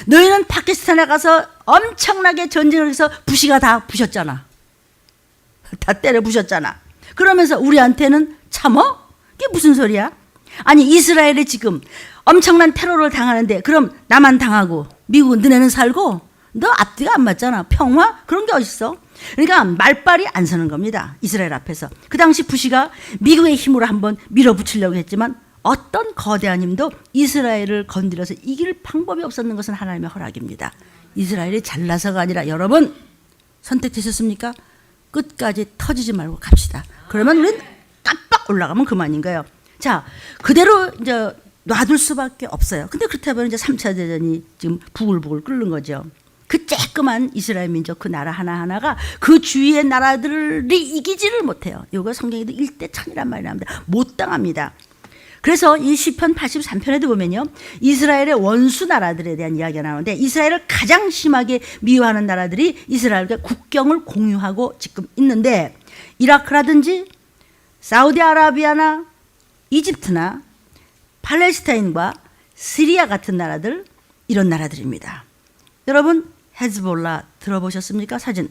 너희는 파키스탄에 가서 엄청나게 전쟁을 해서 부시가 다 부셨잖아. 다 때려 부셨잖아. 그러면서 우리한테는 참어? 이게 무슨 소리야? 아니 이스라엘이 지금 엄청난 테러를 당하는데 그럼 나만 당하고 미국은 너네는 살고 너 앞뒤가 안 맞잖아. 평화? 그런 게 어딨어? 그러니까 말빨이 안 서는 겁니다. 이스라엘 앞에서. 그 당시 부시가 미국의 힘으로 한번 밀어붙이려고 했지만 어떤 거대한 힘도 이스라엘을 건드려서 이길 방법이 없었는 것은 하나님의 허락입니다. 이스라엘이 잘나서가 아니라 여러분 선택되셨습니까? 끝까지 터지지 말고 갑시다. 그러면 우리는 깜빡 올라가면 그만인 거예요. 자, 그대로 이제 놔둘 수밖에 없어요. 근데 그렇다면 이제 3차 대전이 지금 부글부글 끓는 거죠. 그 쬐끄만 이스라엘 민족 그 나라 하나하나가 그 주위의 나라들이 이기지를 못해요. 이거 성경에도 일대천이란 말이 나옵니다. 못 당합니다. 그래서 이 시편 83편에도 보면요. 이스라엘의 원수 나라들에 대한 이야기가 나오는데 이스라엘을 가장 심하게 미워하는 나라들이 이스라엘과 국경을 공유하고 지금 있는데 이라크라든지 사우디아라비아나 이집트나 팔레스타인과 시리아 같은 나라들 이런 나라들입니다. 여러분 헤즈볼라 들어보셨습니까? 사진.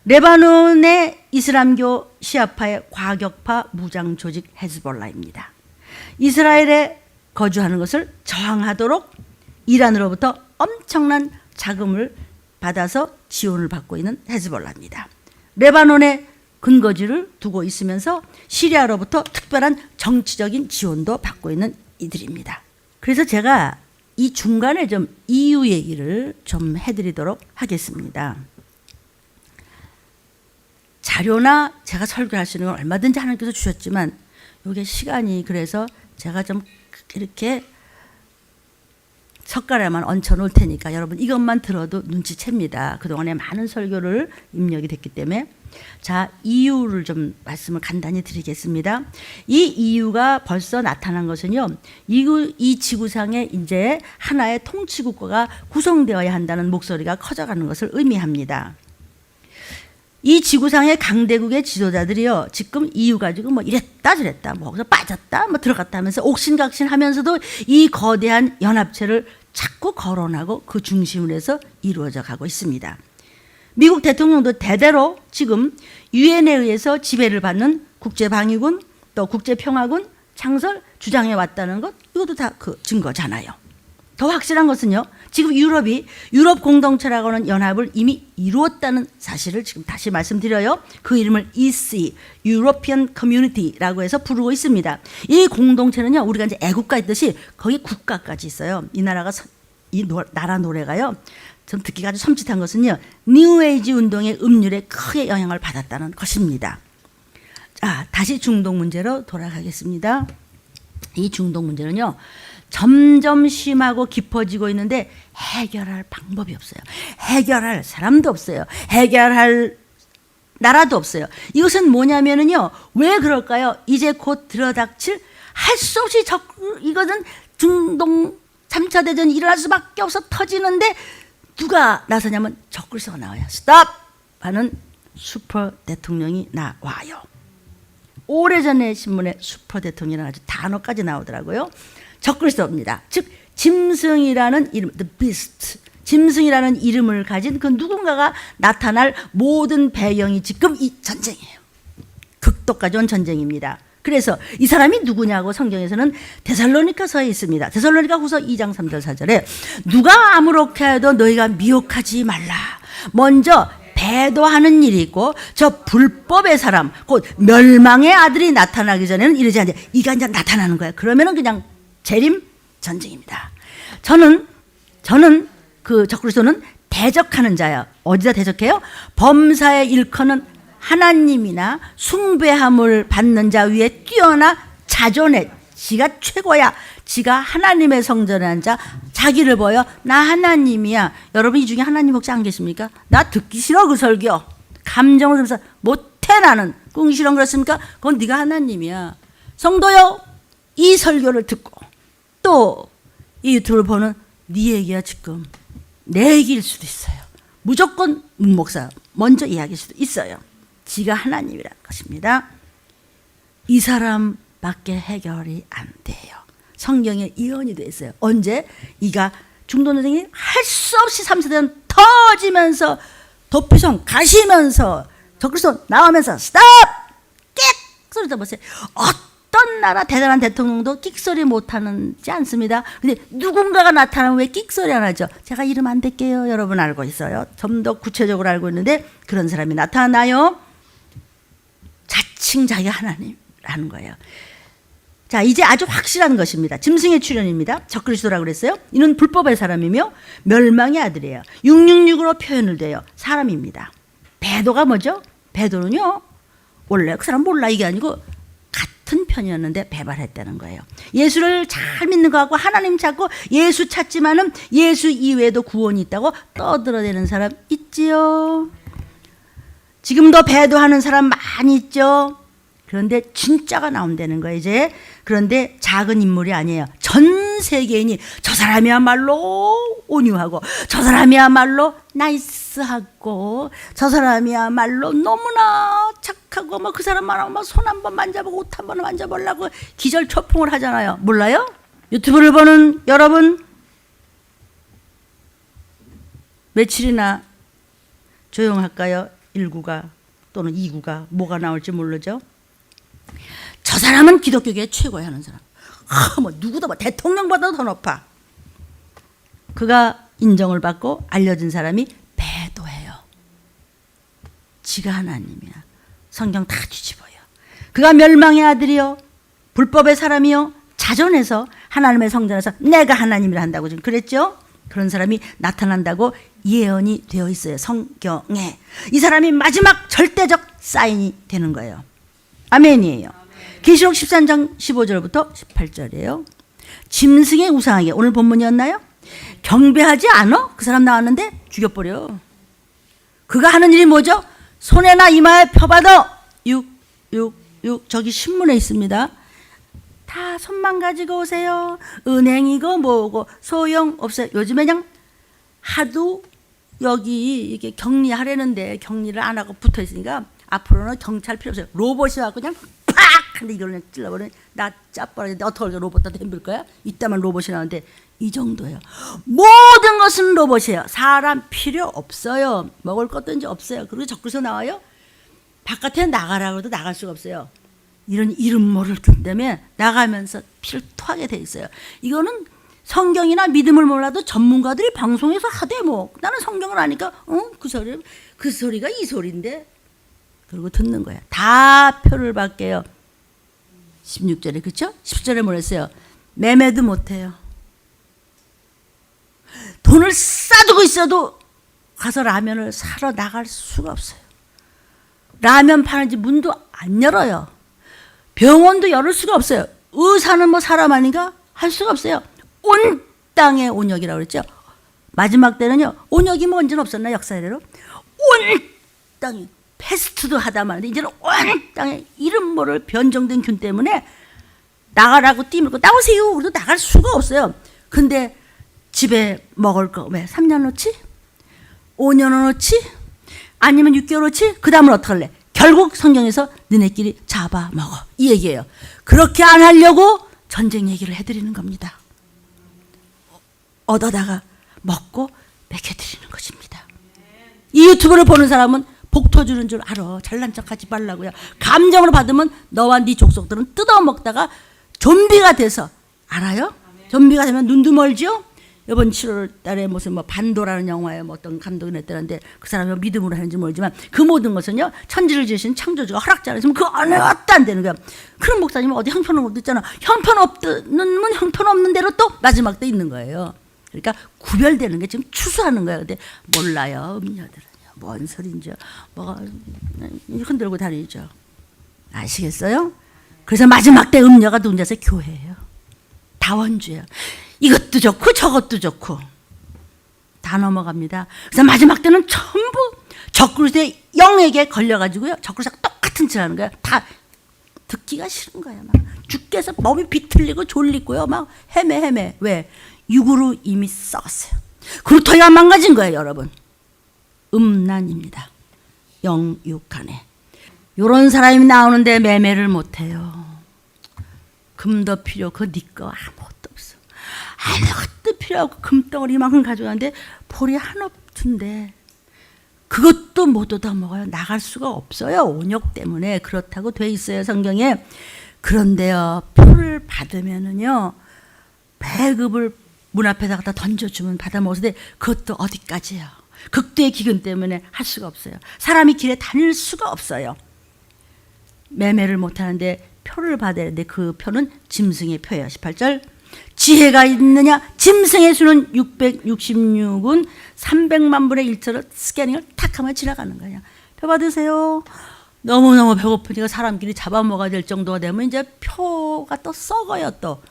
레바논의 이슬람교 시아파의 과격파 무장 조직 헤즈볼라입니다. 이스라엘에 거주하는 것을 저항하도록 이란으로부터 엄청난 자금을 받아서 지원을 받고 있는 헤즈볼라입니다. 레바논에 근거지를 두고 있으면서 시리아로부터 특별한 정치적인 지원도 받고 있는 이들입니다. 그래서 제가 이 중간에 좀 이유 얘기를 좀 해드리도록 하겠습니다. 자료나 제가 설교할 수 있는 건 얼마든지 하나님께서 주셨지만 이게 시간이 그래서 제가 좀 이렇게 젓가락만 얹혀 놓을 테니까 여러분 이것만 들어도 눈치챕니다. 그동안에 많은 설교를 입력이 됐기 때문에. 자, 이유를 좀 말씀을 간단히 드리겠습니다. 이 이유가 벌써 나타난 것은요, 이 지구상에 이제 하나의 통치국가가 구성되어야 한다는 목소리가 커져가는 것을 의미합니다. 이 지구상의 강대국의 지도자들이요, 지금 이유 가지고 뭐 이랬다 저랬다, 뭐 거기서 빠졌다, 뭐 들어갔다 하면서 옥신각신 하면서도 이 거대한 연합체를 자꾸 거론하고 그 중심으로 해서 이루어져 가고 있습니다. 미국 대통령도 대대로 지금 유엔에 의해서 지배를 받는 국제방위군 또 국제평화군 창설 주장해 왔다는 것, 이것도 다 그 증거잖아요. 더 확실한 것은요, 지금 유럽이 유럽 공동체라고 하는 연합을 이미 이루었다는 사실을 지금 다시 말씀드려요. 그 이름을 EC, European Community라고 해서 부르고 있습니다. 이 공동체는요, 우리가 이제 애국가 있듯이 거기 국가까지 있어요. 이 나라가 나라 노래가요, 좀 듣기가 아주 섬찟한 것은요, 뉴에이지 운동의 음률에 크게 영향을 받았다는 것입니다. 자, 다시 중동 문제로 돌아가겠습니다. 이 중동 문제는요, 점점 심하고 깊어지고 있는데 해결할 방법이 없어요. 해결할 사람도 없어요. 해결할 나라도 없어요. 이것은 뭐냐면은요, 왜 그럴까요? 이제 곧 들어닥칠 할 수 없이 이것은 중동 3차 대전이 일어날 수밖에 없어 터지는데 누가 나서냐면 적그리스도가 나와요. 스톱! 하는 슈퍼 대통령이 나와요. 오래전에 신문에 슈퍼 대통령이라는 아주 단어까지 나오더라고요. 적그리스도입니다. 즉 짐승이라는 이름, the beast, 짐승이라는 이름을 가진 그 누군가가 나타날 모든 배경이 지금 이 전쟁이에요. 극도까지 온 전쟁입니다. 그래서 이 사람이 누구냐고 성경에서는 데살로니가서에 있습니다. 데살로니가 후서 2장 3절 4절에 누가 아무렇게 해도 너희가 미혹하지 말라. 먼저 배도하는 일이 있고 저 불법의 사람 곧 멸망의 아들이 나타나기 전에는 이러지 않냐. 이가 이제 나타나는 거야. 그러면은 그냥 재림 전쟁입니다. 저는 그 적그리스도는 대적하는 자야. 어디다 대적해요? 범사의 일컫는 하나님이나 숭배함을 받는 자 위에 뛰어나 자존해. 지가 최고야. 지가 하나님의 성전에 앉아 자기를 보여. 나 하나님이야. 여러분 이 중에 하나님 혹시 안 계십니까? 나 듣기 싫어 그 설교. 감정을 들면서 못해 나는. 꿍시렁 그렇습니까? 그건 네가 하나님이야. 성도요, 이 설교를 듣고 또 이 유튜브를 보는 네 얘기야 지금. 내 얘기일 수도 있어요. 무조건 목사 먼저 이야기일 수도 있어요. 지가 하나님이라는 것입니다. 이 사람밖에 해결이 안 돼요. 성경에 예언이 되어 있어요. 언제? 이가 중도전쟁이 할 수 없이 3세대는 터지면서 도피성 가시면서 적그리스도 나오면서 스탑! 끽! 소리 들어보세요. 어떤 나라 대단한 대통령도 끽소리 못하지 않습니다. 근데 누군가가 나타나면 왜 끽소리 안 하죠? 제가 이름 안 댈게요. 여러분 알고 있어요. 좀 더 구체적으로 알고 있는데 그런 사람이 나타나요. 자칭 자기가 하나님이라는 거예요. 자, 이제 아주 확실한 것입니다. 짐승의 출현입니다. 적그리스도라고 그랬어요. 이는 불법의 사람이며 멸망의 아들이에요. 666으로 표현을 돼요. 사람입니다. 배도가 뭐죠? 배도는요, 원래 그 사람 몰라 이게 아니고 같은 편이었는데 배반했다는 거예요. 예수를 잘 믿는 것 같고 하나님 찾고 예수 찾지만은 예수 이외에도 구원이 있다고 떠들어대는 사람 있지요. 지금도 배도하는 사람 많이 있죠. 그런데 진짜가 나온다는 거예요 이제. 그런데 작은 인물이 아니에요. 전 세계인이 저 사람이야말로 온유하고 저 사람이야말로 나이스하고 저 사람이야말로 너무나 착하고 뭐 그 사람만 하면 손 한 번 만져보고 옷 한 번 만져보려고 기절초풍을 하잖아요. 몰라요? 유튜브를 보는 여러분, 며칠이나 조용할까요? 1구가 또는 2구가 뭐가 나올지 모르죠. 저 사람은 기독교계 최고야 하는 사람. 뭐 누구도 뭐 대통령보다도 더 높아. 그가 인정을 받고 알려진 사람이 배도해요. 지가 하나님이야. 성경 다 뒤집어요. 그가 멸망의 아들이요, 불법의 사람이요, 자존해서 하나님의 성전에서 내가 하나님이라 한다고 지금 그랬죠. 그런 사람이 나타난다고 예언이 되어 있어요. 성경에. 이 사람이 마지막 절대적 사인이 되는 거예요. 아멘이에요. 계시록 13장 15절부터 18절이에요. 짐승의 우상에게, 오늘 본문이었나요? 경배하지 않아? 그 사람 나왔는데 죽여버려. 그가 하는 일이 뭐죠? 손에나 이마에 펴받아 6 저기 신문에 있습니다. 다 손만 가지고 오세요. 은행이고 뭐고 소용없어요. 요즘에 그냥 하도 여기 이게 격리하려는데 격리를 안 하고 붙어 있으니까 앞으로는 경찰 필요 없어요. 로봇이 와서 그냥 팍! 근데 이걸 그냥 찔러버리면 나 짜버리는데 어떻게 로봇한테 덤빌 거야? 이따만 로봇이 나오는데 이 정도예요. 모든 것은 로봇이에요. 사람 필요 없어요. 먹을 것도 이제 없어요. 그리고 적그리스도 나와요. 바깥에 나가라고 해도 나갈 수가 없어요. 이런 이름 모를 것 때문에 나가면서 필토하게 돼 있어요. 이거는 성경이나 믿음을 몰라도 전문가들이 방송에서 하대 뭐. 나는 성경을 아니까 그 소리가 이 소리인데. 그리고 듣는 거야. 다 표를 받게요. 16절에 그렇죠? 10절에 뭐랬어요? 매매도 못해요. 돈을 싸두고 있어도 가서 라면을 사러 나갈 수가 없어요. 라면 파는 집 문도 안 열어요. 병원도 열을 수가 없어요. 의사는 뭐 사람 아닌가? 할 수가 없어요. 온 땅의 온역이라고 그랬죠. 마지막 때는요. 온역이 뭐 언제는 없었나 역사대로. 온 땅이 패스트도 하다 말인데 이제는 온 땅에 이름 모를 변종된 균 때문에 나가라고 띠물고 나오세요. 우리도 나갈 수가 없어요. 근데 집에 먹을 거 왜 3년어치? 5년어치? 아니면 6개월어치? 그 다음은 어떡할래? 결국 성경에서 너네끼리 잡아먹어. 이 얘기예요. 그렇게 안 하려고 전쟁 얘기를 해드리는 겁니다. 얻어다가 먹고 먹여드리는 것입니다. 이 유튜브를 보는 사람은 복 터주는 줄 알아. 잘난 척하지 말라고요. 감정으로 받으면 너와 네 족속들은 뜯어먹다가 좀비가 돼서 알아요? 좀비가 되면 눈도 멀죠? 이번 7월 달에 무슨 뭐 반도라는 영화에 뭐 어떤 감독이 냈다는데 그 사람이 믿음으로 하는지 모르지만 그 모든 것은요 천지를 지으신 창조주가 허락지 않으시면 그 안에 왔다 안 되는 거야. 그런 목사님은 어디 형편없는 것도 있잖아. 형편없는 형편없는 대로 또 마지막 때 있는 거예요. 그러니까 구별되는 게 지금 추수하는 거예요. 근데 몰라요. 음녀들은요. 뭔 소린지 뭐가 흔들고 다니죠. 아시겠어요? 그래서 마지막 때 음녀가 누군지 교회예요. 다원주예요. 이것도 좋고 저것도 좋고 다 넘어갑니다. 그래서 마지막 때는 전부 적그리스도의 영에게 걸려가지고요. 적그리스도가 똑같은 짓을 하는 거예요. 다 듣기가 싫은 거예요. 막 주께서 몸이 비틀리고 졸리고요. 막 헤매. 왜? 육으로 이미 썩었어요. 그루터기가 망가진 거예요, 여러분. 음란입니다. 영육간에. 요런 사람이 나오는데 매매를 못해요. 금도 필요, 그 네 거 아무것도 없어. 아무것도 필요 없고 금덩어리만큼 가져가는데 볼이 한없던데 그것도 못 얻어먹어요. 나갈 수가 없어요. 온역 때문에. 그렇다고 돼 있어요, 성경에. 그런데요, 표를 받으면은요, 배급을 문 앞에다 갖다 던져주면 받아먹는데 그것도 어디까지요? 극도의 기근 때문에 할 수가 없어요. 사람이 길에 다닐 수가 없어요. 매매를 못하는데 표를 받아야 되는데 그 표는 짐승의 표예요. 18절. 지혜가 있느냐? 짐승의 수는 666은 300만 분의 1처럼 스캐닝을 탁 하면 지나가는 거예요. 표 받으세요. 너무너무 배고프니까 사람끼리 잡아먹어야 될 정도가 되면 이제 표가 또 썩어요. 또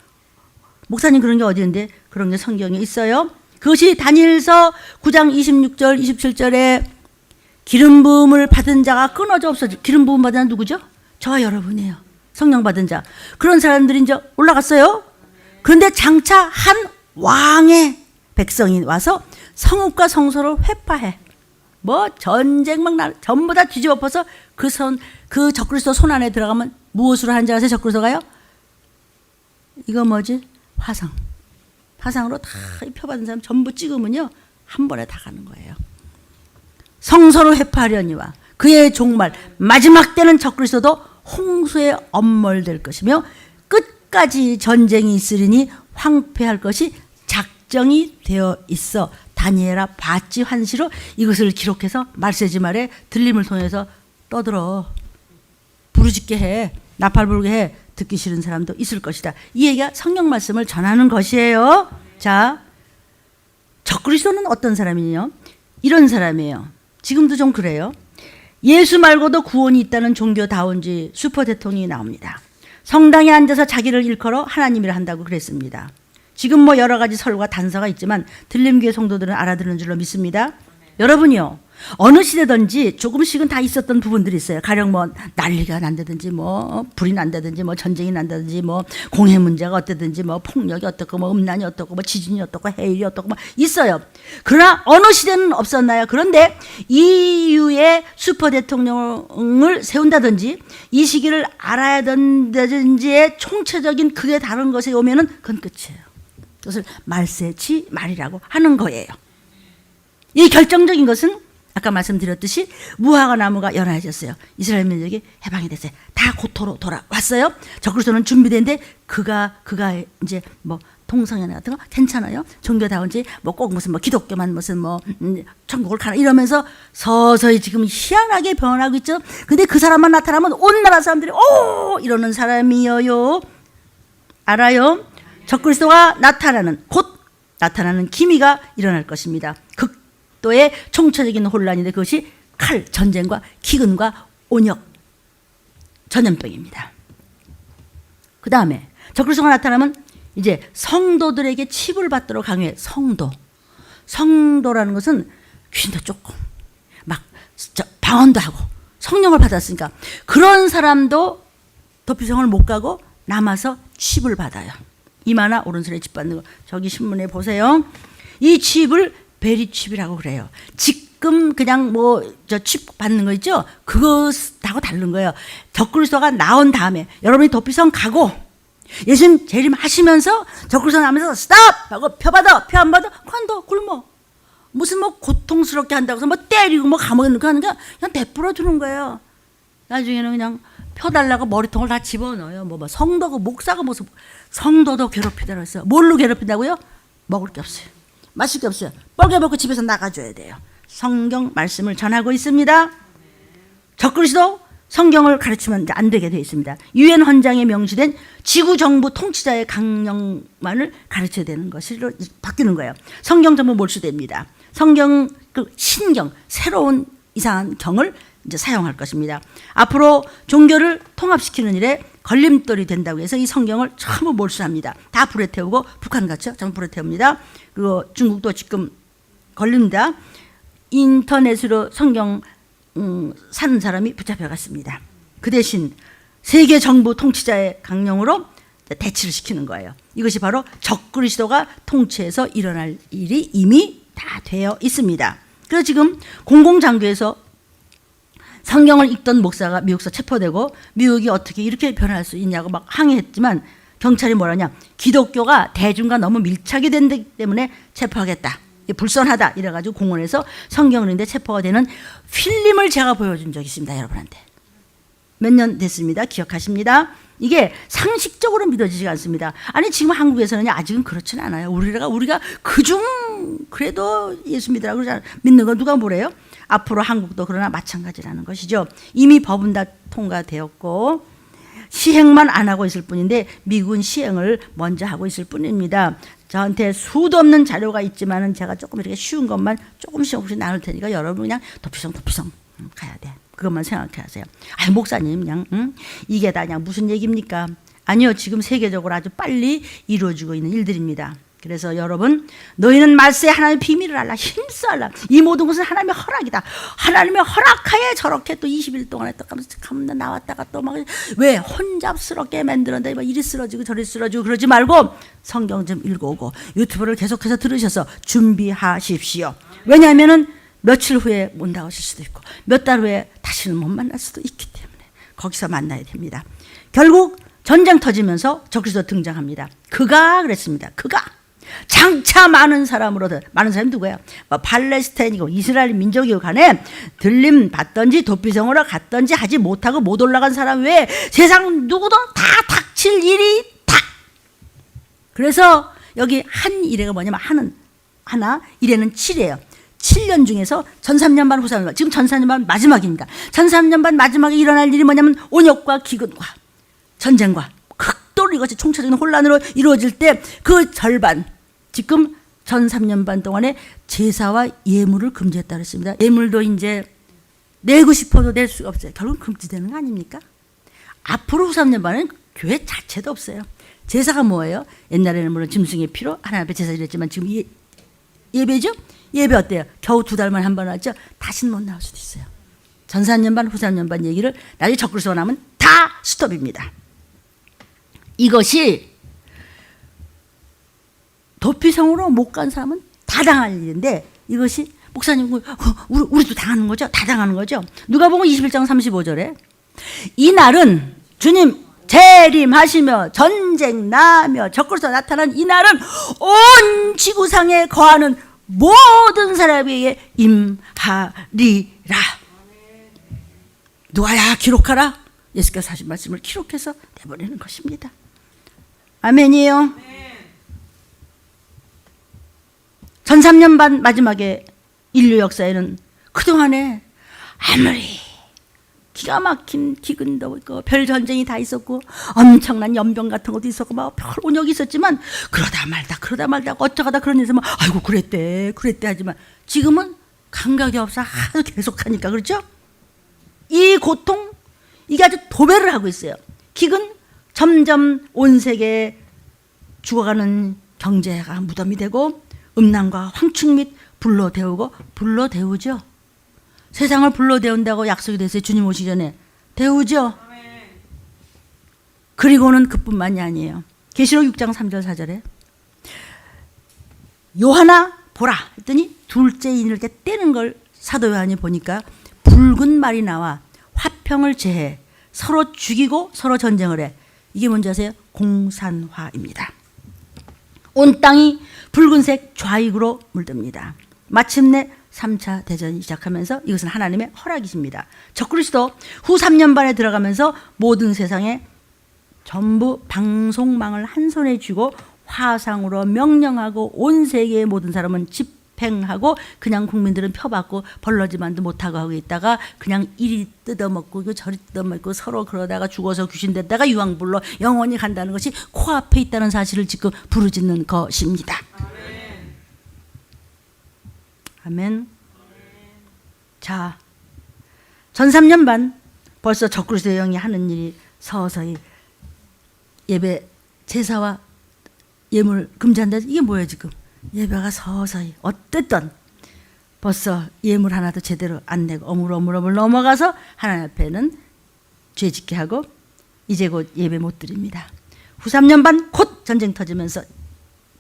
목사님 그런 게 어디 있는데 그런 게 성경에 있어요. 그것이 다니엘서 9장 26절 27절에 기름 부음을 받은 자가 끊어져 없어져. 기름 부음 받은 자는 누구죠? 저와 여러분이에요. 성령 받은 자. 그런 사람들이 이제 올라갔어요. 그런데 장차 한 왕의 백성이 와서 성읍과 성소를 회파해. 뭐 전쟁 막 전부 다 뒤집어 엎어서 그 적그리스도 손 안에 들어가면 무엇으로 하는지 아세요? 적그리스도가요? 이거 뭐지? 화상으로 다 입혀받은 사람 전부 찍으면요 한 번에 다 가는 거예요. 성소를 회파하려니와 그의 종말 마지막 때는 적그리스도도 홍수에 엄몰될 것이며 끝까지 전쟁이 있으리니 황폐할 것이 작정이 되어 있어. 다니엘아 봤지 환시로 이것을 기록해서 말세지 말에 들림을 통해서 떠들어. 부르짖게 해. 나팔 부르게 해. 듣기 싫은 사람도 있을 것이다. 이 얘기가 성경 말씀을 전하는 것이에요. 자, 적그리스도는 어떤 사람이냐? 이런 사람이에요. 지금도 좀 그래요. 예수 말고도 구원이 있다는 종교다운지 슈퍼 대통령이 나옵니다. 성당에 앉아서 자기를 일컬어 하나님이라 한다고 그랬습니다. 지금 뭐 여러 가지 설과 단서가 있지만 들림교회 성도들은 알아듣는 줄로 믿습니다. 여러분이요, 어느 시대든지 조금씩은 다 있었던 부분들이 있어요. 가령 뭐 난리가 난다든지 뭐 불이 난다든지 뭐 전쟁이 난다든지 뭐 공해 문제가 어떻든지 뭐 폭력이 어떻고 뭐 음란이 어떻고 뭐 지진이 어떻고 해일이 어떻고 뭐 있어요. 그러나 어느 시대는 없었나요? 그런데 이후에 슈퍼 대통령을 세운다든지 이 시기를 알아야 된다든지의 총체적인 그게 다른 것에 오면은 그건 끝이에요. 그것을 말세치 말이라고 하는 거예요. 이 결정적인 것은 아까 말씀드렸듯이 무화과 나무가 연화해졌어요. 이스라엘 민족이 해방이 됐어요. 다 고토로 돌아왔어요. 적그리스도는 준비된데 그가 이제 뭐 동성연 같은 거 괜찮아요. 종교다운지 뭐 꼭 무슨 뭐 기독교만 무슨 뭐 천국을 가나 이러면서 서서히 지금 희한하게 변하고 있죠. 근데 그 사람만 나타나면 온 나라 사람들이 오 이러는 사람이에요. 알아요? 적그리스도가 곧 나타나는 기미가 일어날 것입니다. 극도의 총체적인 혼란인데 그것이 칼, 전쟁과 기근과 온역, 전염병입니다. 그 다음에 적그리스도가 나타나면 이제 성도들에게 칩을 받도록 강요해. 성도라는 것은 귀신도 쫓고 막 방언도 하고 성령을 받았으니까 그런 사람도 도피성을 못 가고 남아서 칩을 받아요. 이마나 오른손에 칩 받는 거 저기 신문에 보세요. 이 칩을 베리칩이라고 그래요. 지금 그냥 뭐 저 칩 받는 거 있죠? 그것하고 다른 거예요. 적그리스도가 나온 다음에 여러분이 도피성 가고 예수님 재림하시면서 적그리스도 나오면서 스톱 하고 표 받아. 표 안 받아 그건 굶어. 무슨 뭐 고통스럽게 한다고 해서 뭐 때리고 뭐 감옥에 넣고 하는 거 그냥 베풀어 주는 거예요. 나중에는 그냥 표 달라고 머리통을 다 집어넣어요. 뭐 성도고 목사가 무슨 성도도 괴롭히다고 했어요. 뭘로 괴롭힌다고요? 먹을 게 없어요. 마실 게 없어요. 뻐개 벗고 집에서 나가줘야 돼요. 성경 말씀을 전하고 있습니다. 적그리스도 성경을 가르치면 이제 안 되게 되어 있습니다. 유엔 헌장에 명시된 지구 정부 통치자의 강령만을 가르쳐야 되는 것으로 바뀌는 거예요. 성경 전부 몰수됩니다. 성경 그 신경, 새로운 이상한 경을 이제 사용할 것입니다. 앞으로 종교를 통합시키는 일에 걸림돌이 된다고 해서 이 성경을 전부 몰수합니다. 다 불에 태우고, 북한 같죠? 전부 불에 태웁니다. 그리고 중국도 지금 걸립니다. 인터넷으로 성경 사는 사람이 붙잡혀갔습니다. 그 대신 세계 정부 통치자의 강령으로 대치를 시키는 거예요. 이것이 바로 적그리스도가 통치해서 일어날 일이 이미 다 되어 있습니다. 그래서 지금 공공장교에서 성경을 읽던 목사가 미국서 체포되고 미국이 어떻게 이렇게 변할 수 있냐고 막 항의했지만 경찰이 뭐라냐, 기독교가 대중과 너무 밀착이 된기 때문에 체포하겠다, 불선하다 이래가지고 공원에서 성경을 읽는데 체포가 되는 필름을 제가 보여준 적이 있습니다. 여러분한테 몇 년 됐습니다. 기억하십니다. 이게 상식적으로 믿어지지가 않습니다. 아니 지금 한국에서는 아직은 그렇지는 않아요. 우리가 그중 그래도 예수 믿으라고 믿는 거 누가 뭐래요? 앞으로 한국도 그러나 마찬가지라는 것이죠. 이미 법은 다 통과되었고 시행만 안 하고 있을 뿐인데 미국은 시행을 먼저 하고 있을 뿐입니다. 저한테 수도 없는 자료가 있지만은 제가 조금 이렇게 쉬운 것만 조금씩 나눌 테니까 여러분 그냥 도피성 가야 돼. 그것만 생각해 하세요. 아니 목사님 그냥 이게 다 그냥 무슨 얘기입니까? 아니요, 지금 세계적으로 아주 빨리 이루어지고 있는 일들입니다. 그래서 여러분, 너희는 말세에 하나님의 비밀을 알라, 힘써 알라. 이 모든 것은 하나님의 허락이다. 하나님의 허락하에 저렇게 또 20일 동안에 또 가면 나왔다가 또 막 왜 혼잡스럽게 만들었는데 막 이리 쓰러지고 저리 쓰러지고 그러지 말고 성경 좀 읽어오고 유튜브를 계속해서 들으셔서 준비하십시오. 왜냐하면은 며칠 후에 못 나오실 수도 있고 몇 달 후에 다시는 못 만날 수도 있기 때문에 거기서 만나야 됩니다. 결국 전쟁 터지면서 적그리스도 등장합니다. 그가 그랬습니다. 그가 장차 많은 사람으로, 많은 사람이 누구예요? 뭐 팔레스타인이고 이스라엘 민족이고 간에 들림 받던지 도피성으로 갔던지 하지 못하고 못 올라간 사람 외에 세상 누구도 다 닥칠 일이 다. 그래서 여기 한 이래가 뭐냐면 하나 이래는 7이에요. 7년 중에서 전 3년 반, 후 3년 반, 지금 전 4년 반 마지막입니다. 전 3년 반 마지막에 일어날 일이 뭐냐면 온역과 기근과 전쟁과 극도로 이것이 총체적인 혼란으로 이루어질 때 그 절반, 지금 전 3년 반 동안에 제사와 예물을 금지했다고 했습니다. 예물도 이제 내고 싶어도 낼 수가 없어요. 결국 금지되는 거 아닙니까? 앞으로 후 3년 반은 교회 자체도 없어요. 제사가 뭐예요? 옛날에는 물론 짐승의 피로 하나님 앞에 제사 드렸지만 지금 예배죠? 예배 어때요? 겨우 2달만 한 번 왔죠? 다시는 못 나올 수도 있어요. 전 4년 반, 후 3년 반 얘기를 나중에 적그리스도가 나면 다 스톱입니다. 이것이 도피성으로 못 간 사람은 다 당할 일인데 이것이 목사님 우리도 당하는 거죠? 다 당하는 거죠? 누가복음 21장 35절에 이 날은 주님 재림하시며 전쟁 나며 적그리스도 나타난 이 날은 온 지구상에 거하는 모든 사람에게 임하리라. 누가야 기록하라. 예수께서 하신 말씀을 기록해서 내보내는 것입니다. 아멘이에요. 전 3년 반 마지막에 인류 역사에는 그동안에 아무리 기가 막힌 기근도 있고 별 전쟁이 다 있었고 엄청난 연병 같은 것도 있었고 막 별 온역이 있었지만 그러다 말다 어쩌다 그런 일에서 막 아이고 그랬대 하지만 지금은 감각이 없어 하도 계속하니까 그렇죠? 이 고통 이게 아주 도배를 하고 있어요. 기근 점점 온 세계에 죽어가는 경제가 무덤이 되고 음란과 황충 및 불로 데우죠. 세상을 불로 데운다고 약속이 됐어요. 주님 오시기 전에 데우죠. 그리고는 그뿐만이 아니에요. 계시록 6장 3절 4절에 요하나 보라 했더니 둘째 인을 이렇게 떼는 걸 사도 요한이 보니까 붉은 말이 나와 화평을 제해 서로 죽이고 서로 전쟁을 해. 이게 뭔지 아세요? 공산화입니다. 온 땅이 붉은색 좌익으로 물듭니다. 마침내 3차 대전이 시작하면서 이것은 하나님의 허락이십니다. 적그리스도 후 3년 반에 들어가면서 모든 세상에 전부 방송망을 한 손에 쥐고 화상으로 명령하고 온 세계의 모든 사람은 집 집행하고 그냥 국민들은 표받고 벌러지만도 못하고 하고 있다가 그냥 이리 뜯어먹고 이거 저리 뜯어먹고 서로 그러다가 죽어서 귀신 됐다가 유황불로 영원히 간다는 것이 코앞에 있다는 사실을 지금 부르짖는 것입니다. 아멘. 자, 전 3년 반 벌써 적그리스도의 영이 하는 일이 서서히 예배 제사와 예물 금지한다. 이게 뭐예요 지금? 예배가 서서히 어쨌든 벌써 예물 하나도 제대로 안 내고 어물어물 넘어가서 하나님 앞에는 죄짓게 하고 이제 곧 예배 못 드립니다. 후 3년 반 곧 전쟁 터지면서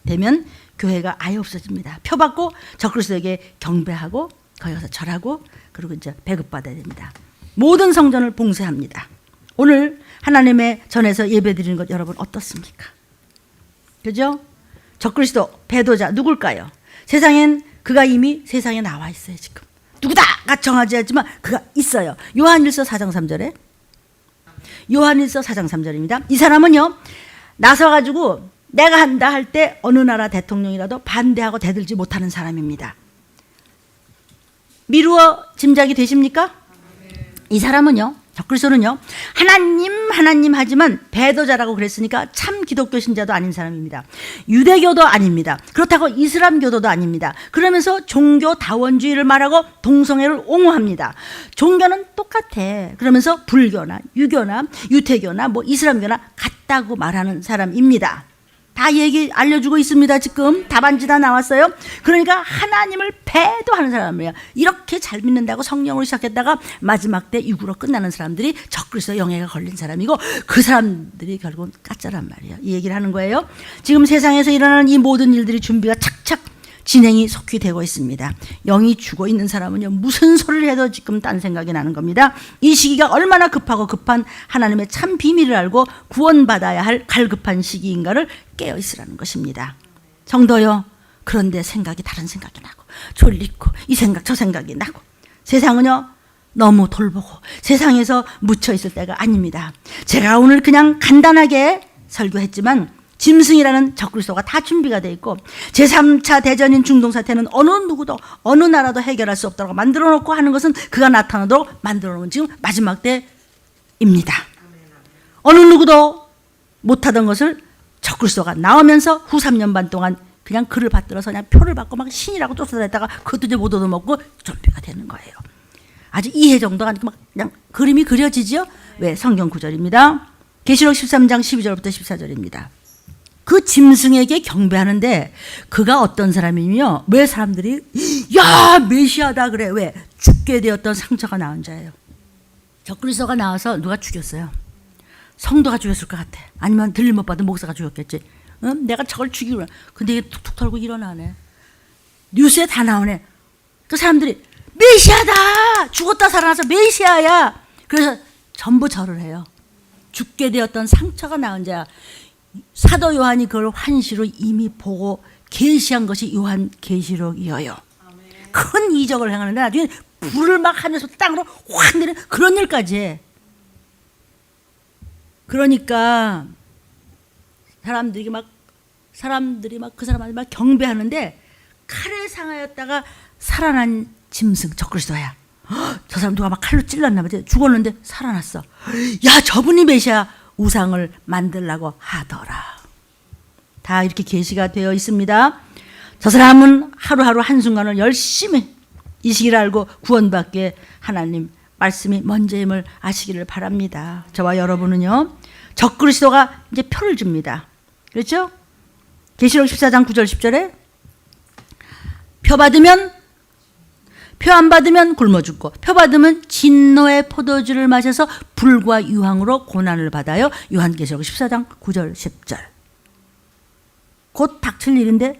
되면 교회가 아예 없어집니다. 표받고 적그리스도에게 경배하고 거기 가서 절하고 그리고 이제 배급받아야 됩니다. 모든 성전을 봉쇄합니다. 오늘 하나님의 전에서 예배드리는 것 여러분 어떻습니까? 그죠? 적그리스도 배도자 누굴까요? 세상엔 그가 이미 세상에 나와 있어요. 지금 누구다가 정하지 않지만 그가 있어요. 요한일서 4장 3절에 요한일서 4장 3절입니다. 이 사람은요 나서가지고 내가 한다 할 때 어느 나라 대통령이라도 반대하고 대들지 못하는 사람입니다. 미루어 짐작이 되십니까? 이 사람은요 적그리스도는요 하나님 하지만 배도자라고 그랬으니까 참 기독교 신자도 아닌 사람입니다. 유대교도 아닙니다. 그렇다고 이슬람교도도 아닙니다. 그러면서 종교다원주의를 말하고 동성애를 옹호합니다. 종교는 똑같아. 그러면서 불교나 유교나 유태교나 뭐 이슬람교나 같다고 말하는 사람입니다. 다 얘기 알려주고 있습니다. 지금 답안지 다 나왔어요. 그러니까 하나님을 배도하는 사람이에요. 이렇게 잘 믿는다고 성령으로 시작했다가 마지막 때 육으로 끝나는 사람들이 적그리스도 영예가 걸린 사람이고 그 사람들이 결국은 가짜란 말이에요. 이 얘기를 하는 거예요. 지금 세상에서 일어나는 이 모든 일들이 준비가 착착 진행이 속히 되고 있습니다. 영이 죽어 있는 사람은요 무슨 소리를 해도 지금 딴 생각이 나는 겁니다. 이 시기가 얼마나 급하고 급한 하나님의 참 비밀을 알고 구원받아야 할 갈급한 시기인가를 깨어 있으라는 것입니다. 성도요 그런데 생각이 다른 생각이 나고 졸리고 이 생각 저 생각이 나고 세상은요 너무 돌보고 세상에서 묻혀 있을 때가 아닙니다. 제가 오늘 그냥 간단하게 설교했지만 짐승이라는 적그리스도가 다 준비가 돼 있고 제3차 대전인 중동 사태는 어느 누구도 어느 나라도 해결할 수 없다고 만들어 놓고 하는 것은 그가 나타나도록 만들어 놓은 지금 마지막 때입니다. 어느 누구도 못하던 것을 적그리스도가 나오면서 후 3년 반 동안 그냥 글을 받들어서 그냥 표를 받고 막 신이라고 쫓아다녔다가 그것도 이제 못 얻어먹고 좀비가 되는 거예요. 아주 이해 정도가 아니고 막 그냥 그림이 그려지죠. 왜? 성경 구절입니다. 계시록 13장 12절부터 14절입니다. 그 짐승에게 경배하는데 그가 어떤 사람이며 왜 사람들이 야 메시아다 그래. 왜? 죽게 되었던 상처가 나은 자예요. 적그리스도가 나와서 누가 죽였어요? 성도가 죽였을 것 같아. 아니면 들림 못 받은 목사가 죽였겠지. 응? 내가 저걸 죽이구나. 근데 이게 툭툭 털고 일어나네. 뉴스에 다 나오네. 그 사람들이 메시아다 죽었다 살아나서 메시아야. 그래서 전부 절을 해요. 죽게 되었던 상처가 나은 자야. 사도 요한이 그걸 환시로 이미 보고 계시한 것이 요한 계시록이어요. 큰 이적을 행하는데 나중에 불을 막 하늘에서 땅으로 확 내리는 그런 일까지 해. 그러니까 사람들이 막 그 사람한테 막 경배하는데 칼에 상하였다가 살아난 짐승 적그리스도야. 저 사람 누가 막 칼로 찔렀나 보지. 죽었는데 살아났어. 야 저분이 메시아 우상을 만들라고 하더라. 다 이렇게 계시가 되어 있습니다. 저 사람은 하루하루 한순간을 열심히 이 시기를 알고 구원받게 하나님 말씀이 먼저임을 아시기를 바랍니다. 저와 여러분은요 적그리스도가 이제 표를 줍니다. 그렇죠? 계시록 14장 9절 10절에 표 받으면 표 안 받으면 굶어 죽고 표 받으면 진노의 포도주를 마셔서 불과 유황으로 고난을 받아요. 요한계시록 14장 9절 10절. 곧 닥칠 일인데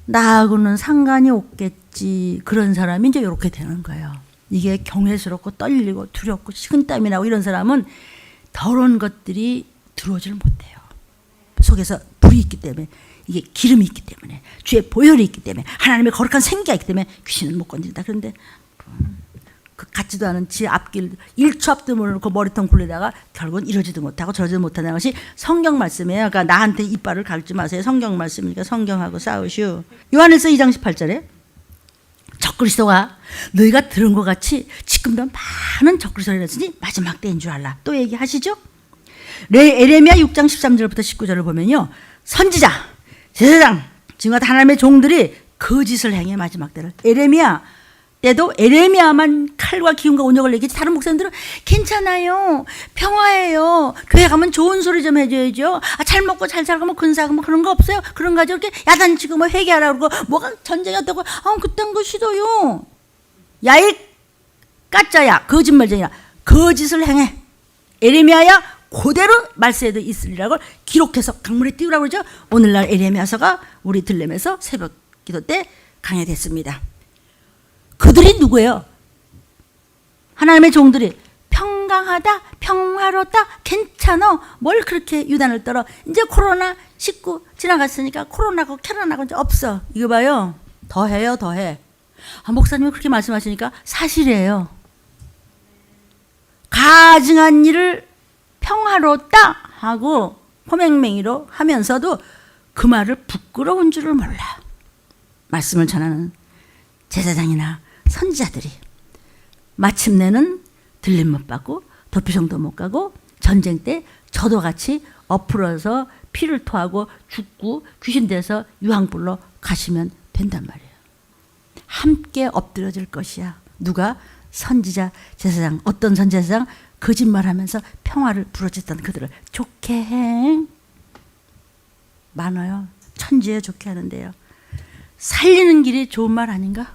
나하고는 상관이 없겠지. 그런 사람이 이제 이렇게 되는 거예요. 이게 경외스럽고 떨리고 두렵고 식은땀이 나고 이런 사람은 더러운 것들이 들어오질 못해요. 속에서 불이 있기 때문에 이게 기름이 있기 때문에 주의 보혈이 있기 때문에 하나님의 거룩한 생기가 있기 때문에 귀신은 못 건드린다. 그런데 그 같지도 않은 지 앞길 1초 앞도 모르고 그 머리통 굴리다가 결국은 이러지도 못하고 저러지도 못하는 것이 성경 말씀이에요. 그러니까 나한테 이빨을 갈지 마세요. 성경 말씀이니까 성경하고 싸우시오. 요한일서 2장 18절에 적그리스도가 너희가 들은 것 같이 지금도 많은 적그리스도를 했으니 마지막 때인 줄 알라. 또 얘기하시죠. 에레미야 6장 13절부터 19절을 보면요. 선지자, 제사장, 지금 같은 하나님의 종들이 거짓을 행해 마지막 때를. 에레미야 때도 에레미야만 칼과 기운과 온역을 얘기했지 다른 목사님들은 괜찮아요. 평화예요. 교회 가면 좋은 소리 좀 해줘야죠. 잘 먹고 잘 살고 뭐 근사하고 뭐 그런 거 없어요. 그런 거죠. 이렇게 야단치고 뭐 회개하라고 그러고 뭐가 전쟁이었다고 그딴 거 싫어요. 야이 까짜야 거짓말쟁이야. 거짓을 행해. 에레미야야 그대로 말세에도 있으리라고 기록해서 강물에 띄우라고 그러죠. 오늘날 에레미야서가 우리 들렘에서 새벽 기도 때 강해됐습니다. 그들이 누구예요? 하나님의 종들이 평강하다, 평화롭다, 괜찮어. 뭘 그렇게 유단을 떨어. 이제 코로나19 지나갔으니까 코로나고 캐나나고 이제 없어. 이거 봐요. 더 해요, 더 해. 목사님이 그렇게 말씀하시니까 사실이에요. 가증한 일을 평화롭다 하고 호맹맹이로 하면서도 그 말을 부끄러운 줄을 몰라. 말씀을 전하는 제사장이나 선지자들이 마침내는 들림 못 받고 도피성도 못 가고 전쟁 때 저도 같이 엎으러서 피를 토하고 죽고 귀신 돼서 유황불로 가시면 된단 말이에요. 함께 엎드려질 것이야. 누가? 선지자, 제사장. 어떤 선지자, 제사장? 거짓말하면서 평화를 부러졌던 그들을 좋게 해. 많아요. 천지에 좋게 하는데요. 살리는 길이 좋은 말 아닌가?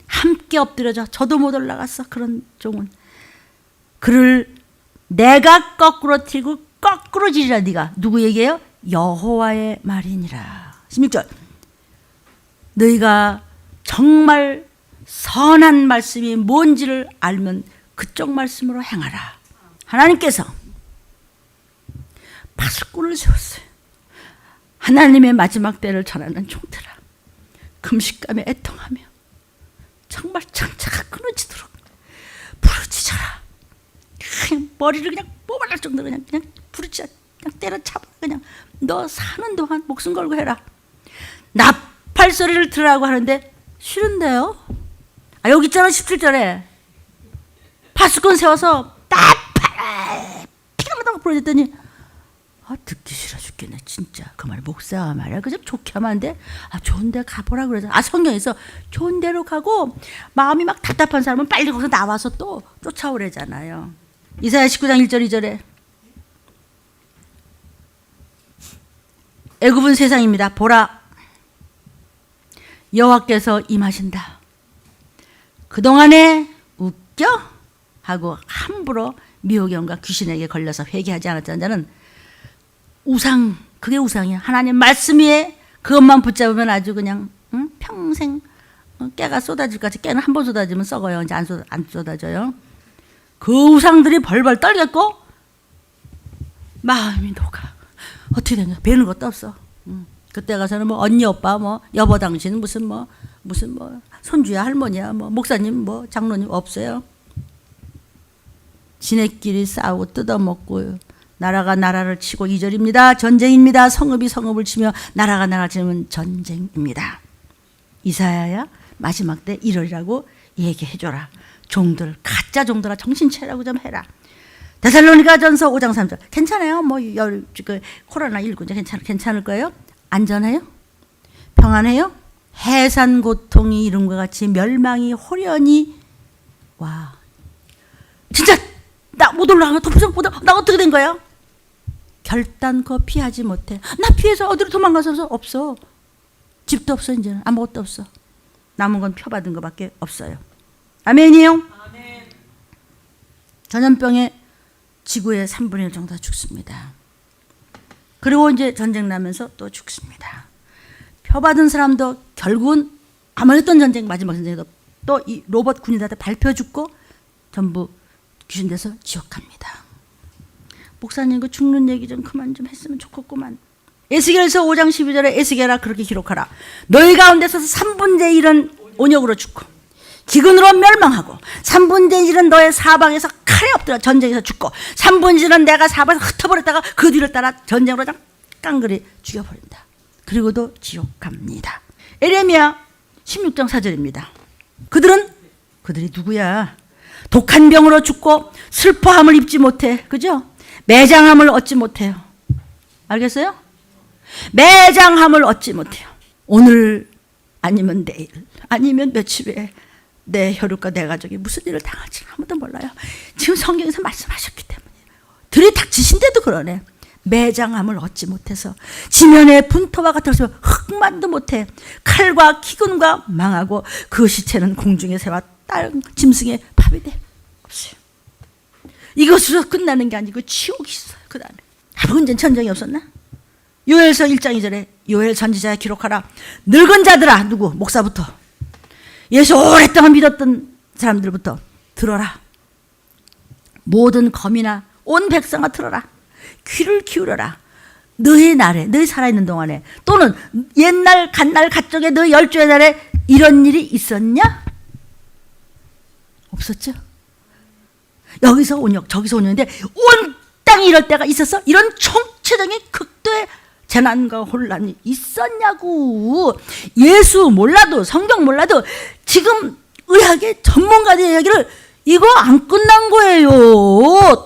함께 엎드려져. 저도 못 올라갔어. 그런 종은. 그를 내가 거꾸로 틀고 거꾸로 지리라. 네가 누구 얘기해요? 여호와의 말이니라. 16절. 너희가 정말 선한 말씀이 뭔지를 알면 그쪽 말씀으로 행하라. 하나님께서 파수꾼을 세웠어요. 하나님의 마지막 때를 전하는 종들아, 금식감에 애통하며 정말 장차가 끊어지도록 부르짖어라. 그냥 머리를 그냥 뽑아낼 정도로 그냥 부르짖어, 그냥 때려잡아. 그냥 너 사는 동안 목숨 걸고 해라. 나팔 소리를 들으라고 하는데 싫은데요. 여기 있잖아. 17절에 파수꾼 세워서 나팔 피가 나다고 부르짖더니 듣기 싫어 죽겠네 진짜. 그 말 목사가 말이야. 그저 좋게 하면 안 돼? 좋은 데 가보라 그러죠. 성경에서 좋은 데로 가고 마음이 막 답답한 사람은 빨리 거기서 나와서 또 쫓아오래잖아요. 이사야 19장 1절 2절에 애굽은 세상입니다. 보라 여호와께서 임하신다. 그동안에 웃겨? 하고 함부로 미혹영과 귀신에게 걸려서 회개하지 않았던 자는 우상, 그게 우상이야. 하나님 말씀 위에 그것만 붙잡으면 아주 그냥 평생 깨가 쏟아질 것 같이. 깨는 한 번 쏟아지면 썩어요. 이제 안 쏟아져요. 그 우상들이 벌벌 떨겠고 마음이 녹아. 어떻게 된 거야? 배우는 것도 없어. 그때 가서는 뭐 언니 오빠 뭐 여보 당신 무슨 뭐 손주야 할머니야 뭐 목사님 뭐 장로님 없어요. 지네끼리 싸우고 뜯어먹고 나라가 나라를 치고 2절입니다. 전쟁입니다. 성읍이 성읍을 치며 나라가 나라를 치면 전쟁입니다. 이사야야 마지막 때 이러리라고 얘기해줘라. 종들 가짜 종들아 정신 차리라고 좀 해라. 데살로니가전서 5장 3절. 괜찮아요. 코로나19 이제 괜찮을 거예요. 안전해요? 평안해요? 해산 고통이 이름과 같이 멸망이 호련히 와. 진짜 나 못 올라가면 나 어떻게 된 거예요? 결단코 피하지 못해. 나 피해서 어디로 도망가서 없어. 집도 없어. 이제는 아무것도 없어. 남은 건 표받은 것밖에 없어요. 아멘이에요? 아멘. 전염병에 지구의 3분의 1 정도 죽습니다. 그리고 이제 전쟁 나면서 또 죽습니다. 표받은 사람도 결국은 아마 했던 전쟁 마지막 전쟁에도 또 이 로봇 군인들한테 밟혀 죽고 전부 귀신돼서 지옥 갑니다. 목사님 그 죽는 얘기 좀 그만 좀 했으면 좋겠구만. 에스겔서 5장 12절에 에스겔아 그렇게 기록하라. 너희 가운데서 3분의 1은 온역으로 죽고 기근으로 멸망하고 3분의 1은 너의 사방에서 칼에 엎드려 전쟁에서 죽고 3분의 1은 내가 사방에서 흩어버렸다가 그 뒤를 따라 전쟁으로 깡그리 죽여버린다. 그리고도 지옥 갑니다. 에레미야 16장 4절입니다. 그들이 누구야? 독한 병으로 죽고 슬퍼함을 입지 못해. 그죠? 매장함을 얻지 못해요. 알겠어요? 매장함을 얻지 못해요. 오늘 아니면 내일 아니면 며칠 후에 내 혈육과 내 가족이 무슨 일을 당할지 아무도 몰라요. 지금 성경에서 말씀하셨기 때문에 들이닥치신데도 그러네. 매장함을 얻지 못해서 지면에 분토와 같아서 흙만도 못해 칼과 기근과 망하고 그 시체는 공중의 새와 다른 짐승의 밥이 돼. 없어요. 이것으로 끝나는 게 아니고 지옥이 있어요. 그 다음에 언제 전쟁이 없었나? 요엘서 1장 2절에 요엘 선지자가 기록하라. 늙은 자들아, 누구? 목사부터 예수 오랫동안 믿었던 사람들부터 들어라. 모든 거민아 온 백성아 들어라. 귀를 기울여라. 너의 날에, 너희 살아있는 동안에 또는 옛날 갓날 갓족에 너희 열조의 날에 이런 일이 있었냐? 없었죠. 여기서 온역 저기서 온역인데 온 땅이 이럴 때가 있었어? 이런 총체적인 극도의 재난과 혼란이 있었냐고. 예수 몰라도 성경 몰라도 지금 의학의 전문가들의 이야기를 이거 안 끝난 거예요.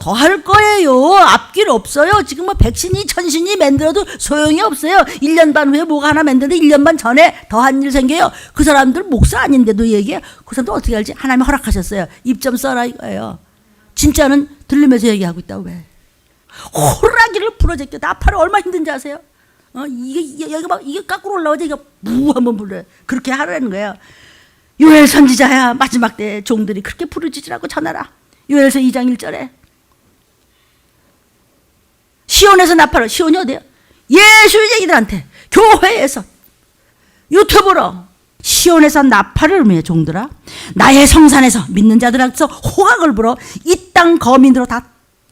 더 할 거예요. 앞길 없어요. 지금 뭐 백신이 천신이 만들어도 소용이 없어요. 1년 반 후에 뭐가 하나 만드는데 1년 반 전에 더한 일 생겨요. 그 사람들 목사 아닌데도 얘기해. 그 사람들 어떻게 알지? 하나님이 허락하셨어요. 입 좀 써라 이거예요. 진짜는 들리면서 얘기하고 있다고. 왜? 호라기를 부러졌게 나팔을 얼마나 힘든지 아세요? 이게 여기 막 이게 거꾸로 올라오지. 이거 무 한번 불러요. 그렇게 하라는 거예요. 요엘 선지자야 마지막 때 종들이 그렇게 부르짖으라고 전하라. 요엘서 2장 1절에 시온에서 나팔을. 시온이 어디예요? 예수쟁이들한테 교회에서 유튜브로 시온에서 나팔을 울며 종들아 나의 성산에서 믿는 자들한테서 호각을 불어 이 땅 거민으로 다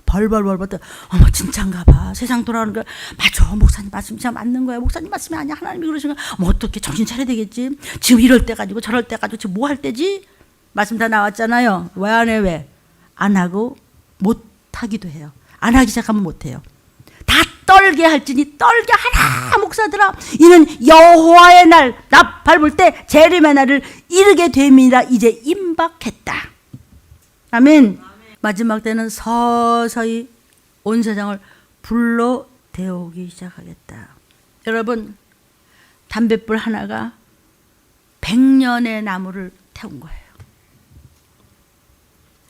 벌벌벌벌. 어머 진짜인가 봐. 세상 돌아가는 거 맞아. 목사님 말씀이 진짜 맞는 거야. 목사님 말씀이 아니야. 하나님이 그러시는 거야. 뭐 어떻게 정신 차려야 되겠지. 지금 이럴 때 가지고 저럴 때 가지고 지금 뭐 할 때지. 말씀 다 나왔잖아요. 왜 안 해? 왜? 안 하고 못 하기도 해요. 안 하기 시작하면 못 해요. 다 떨게 할지니 떨게 하라. 목사들아 이는 여호와의 날 나팔 불 때 재림의 날을 이르게 됨이라. 이제 임박했다. 아멘. 마지막 때는 서서히 온 세상을 불로 데우기 시작하겠다. 여러분 담뱃불 하나가 100년의 나무를 태운 거예요.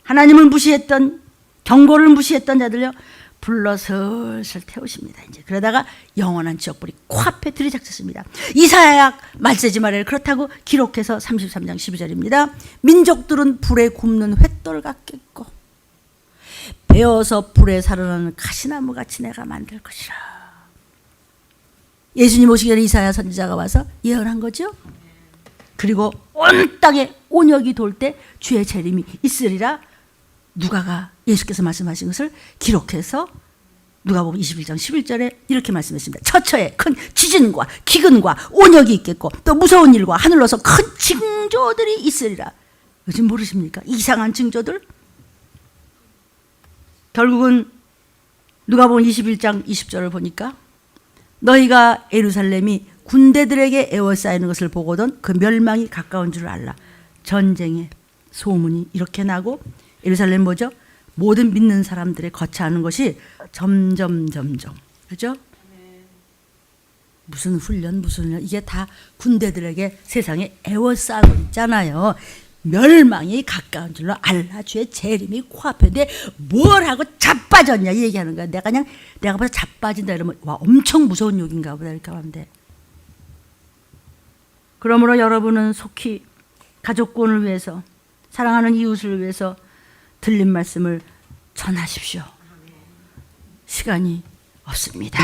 하나님을 무시했던 경고를 무시했던 자들요 불로 슬슬 태우십니다. 이제 그러다가 영원한 지옥불이 코앞에 들이닥쳤습니다. 이사야 말세지 말아요. 그렇다고 기록해서 33장 12절입니다. 민족들은 불에 굽는 횃돌 같겠고 베어서 불에 살아나는 가시나무 같이 내가 만들 것이라. 예수님 오시기 전에 이사야 선지자가 와서 예언한 거죠. 그리고 온 땅에 온역이 돌 때 주의 재림이 있으리라. 누가가 예수께서 말씀하신 것을 기록해서 누가복음 21장 11절에 이렇게 말씀했습니다. 처처에 큰 지진과 기근과 온역이 있겠고 또 무서운 일과 하늘로서 큰 징조들이 있으리라. 요즘 모르십니까? 이상한 징조들. 결국은 누가복음 21장 20절을 보니까 너희가 예루살렘이 군대들에게 에워싸이는 것을 보거든 그 멸망이 가까운 줄 알라. 전쟁의 소문이 이렇게 나고 예루살렘 뭐죠? 모든 믿는 사람들의 거처하는 것이 점점 그렇죠? 무슨 훈련 이게 다 군대들에게 세상에 에워싸고 있잖아요. 멸망이 가까운 줄로 알라. 주의 재림이 코앞인데 뭘 하고 자빠졌냐 이 얘기하는 거야. 내가 봐서 자빠진다 이러면 와 엄청 무서운 욕인가 보다 이렇게 하면 돼. 그러므로 여러분은 속히 가족권을 위해서 사랑하는 이웃을 위해서 들린 말씀을 전하십시오. 시간이 없습니다.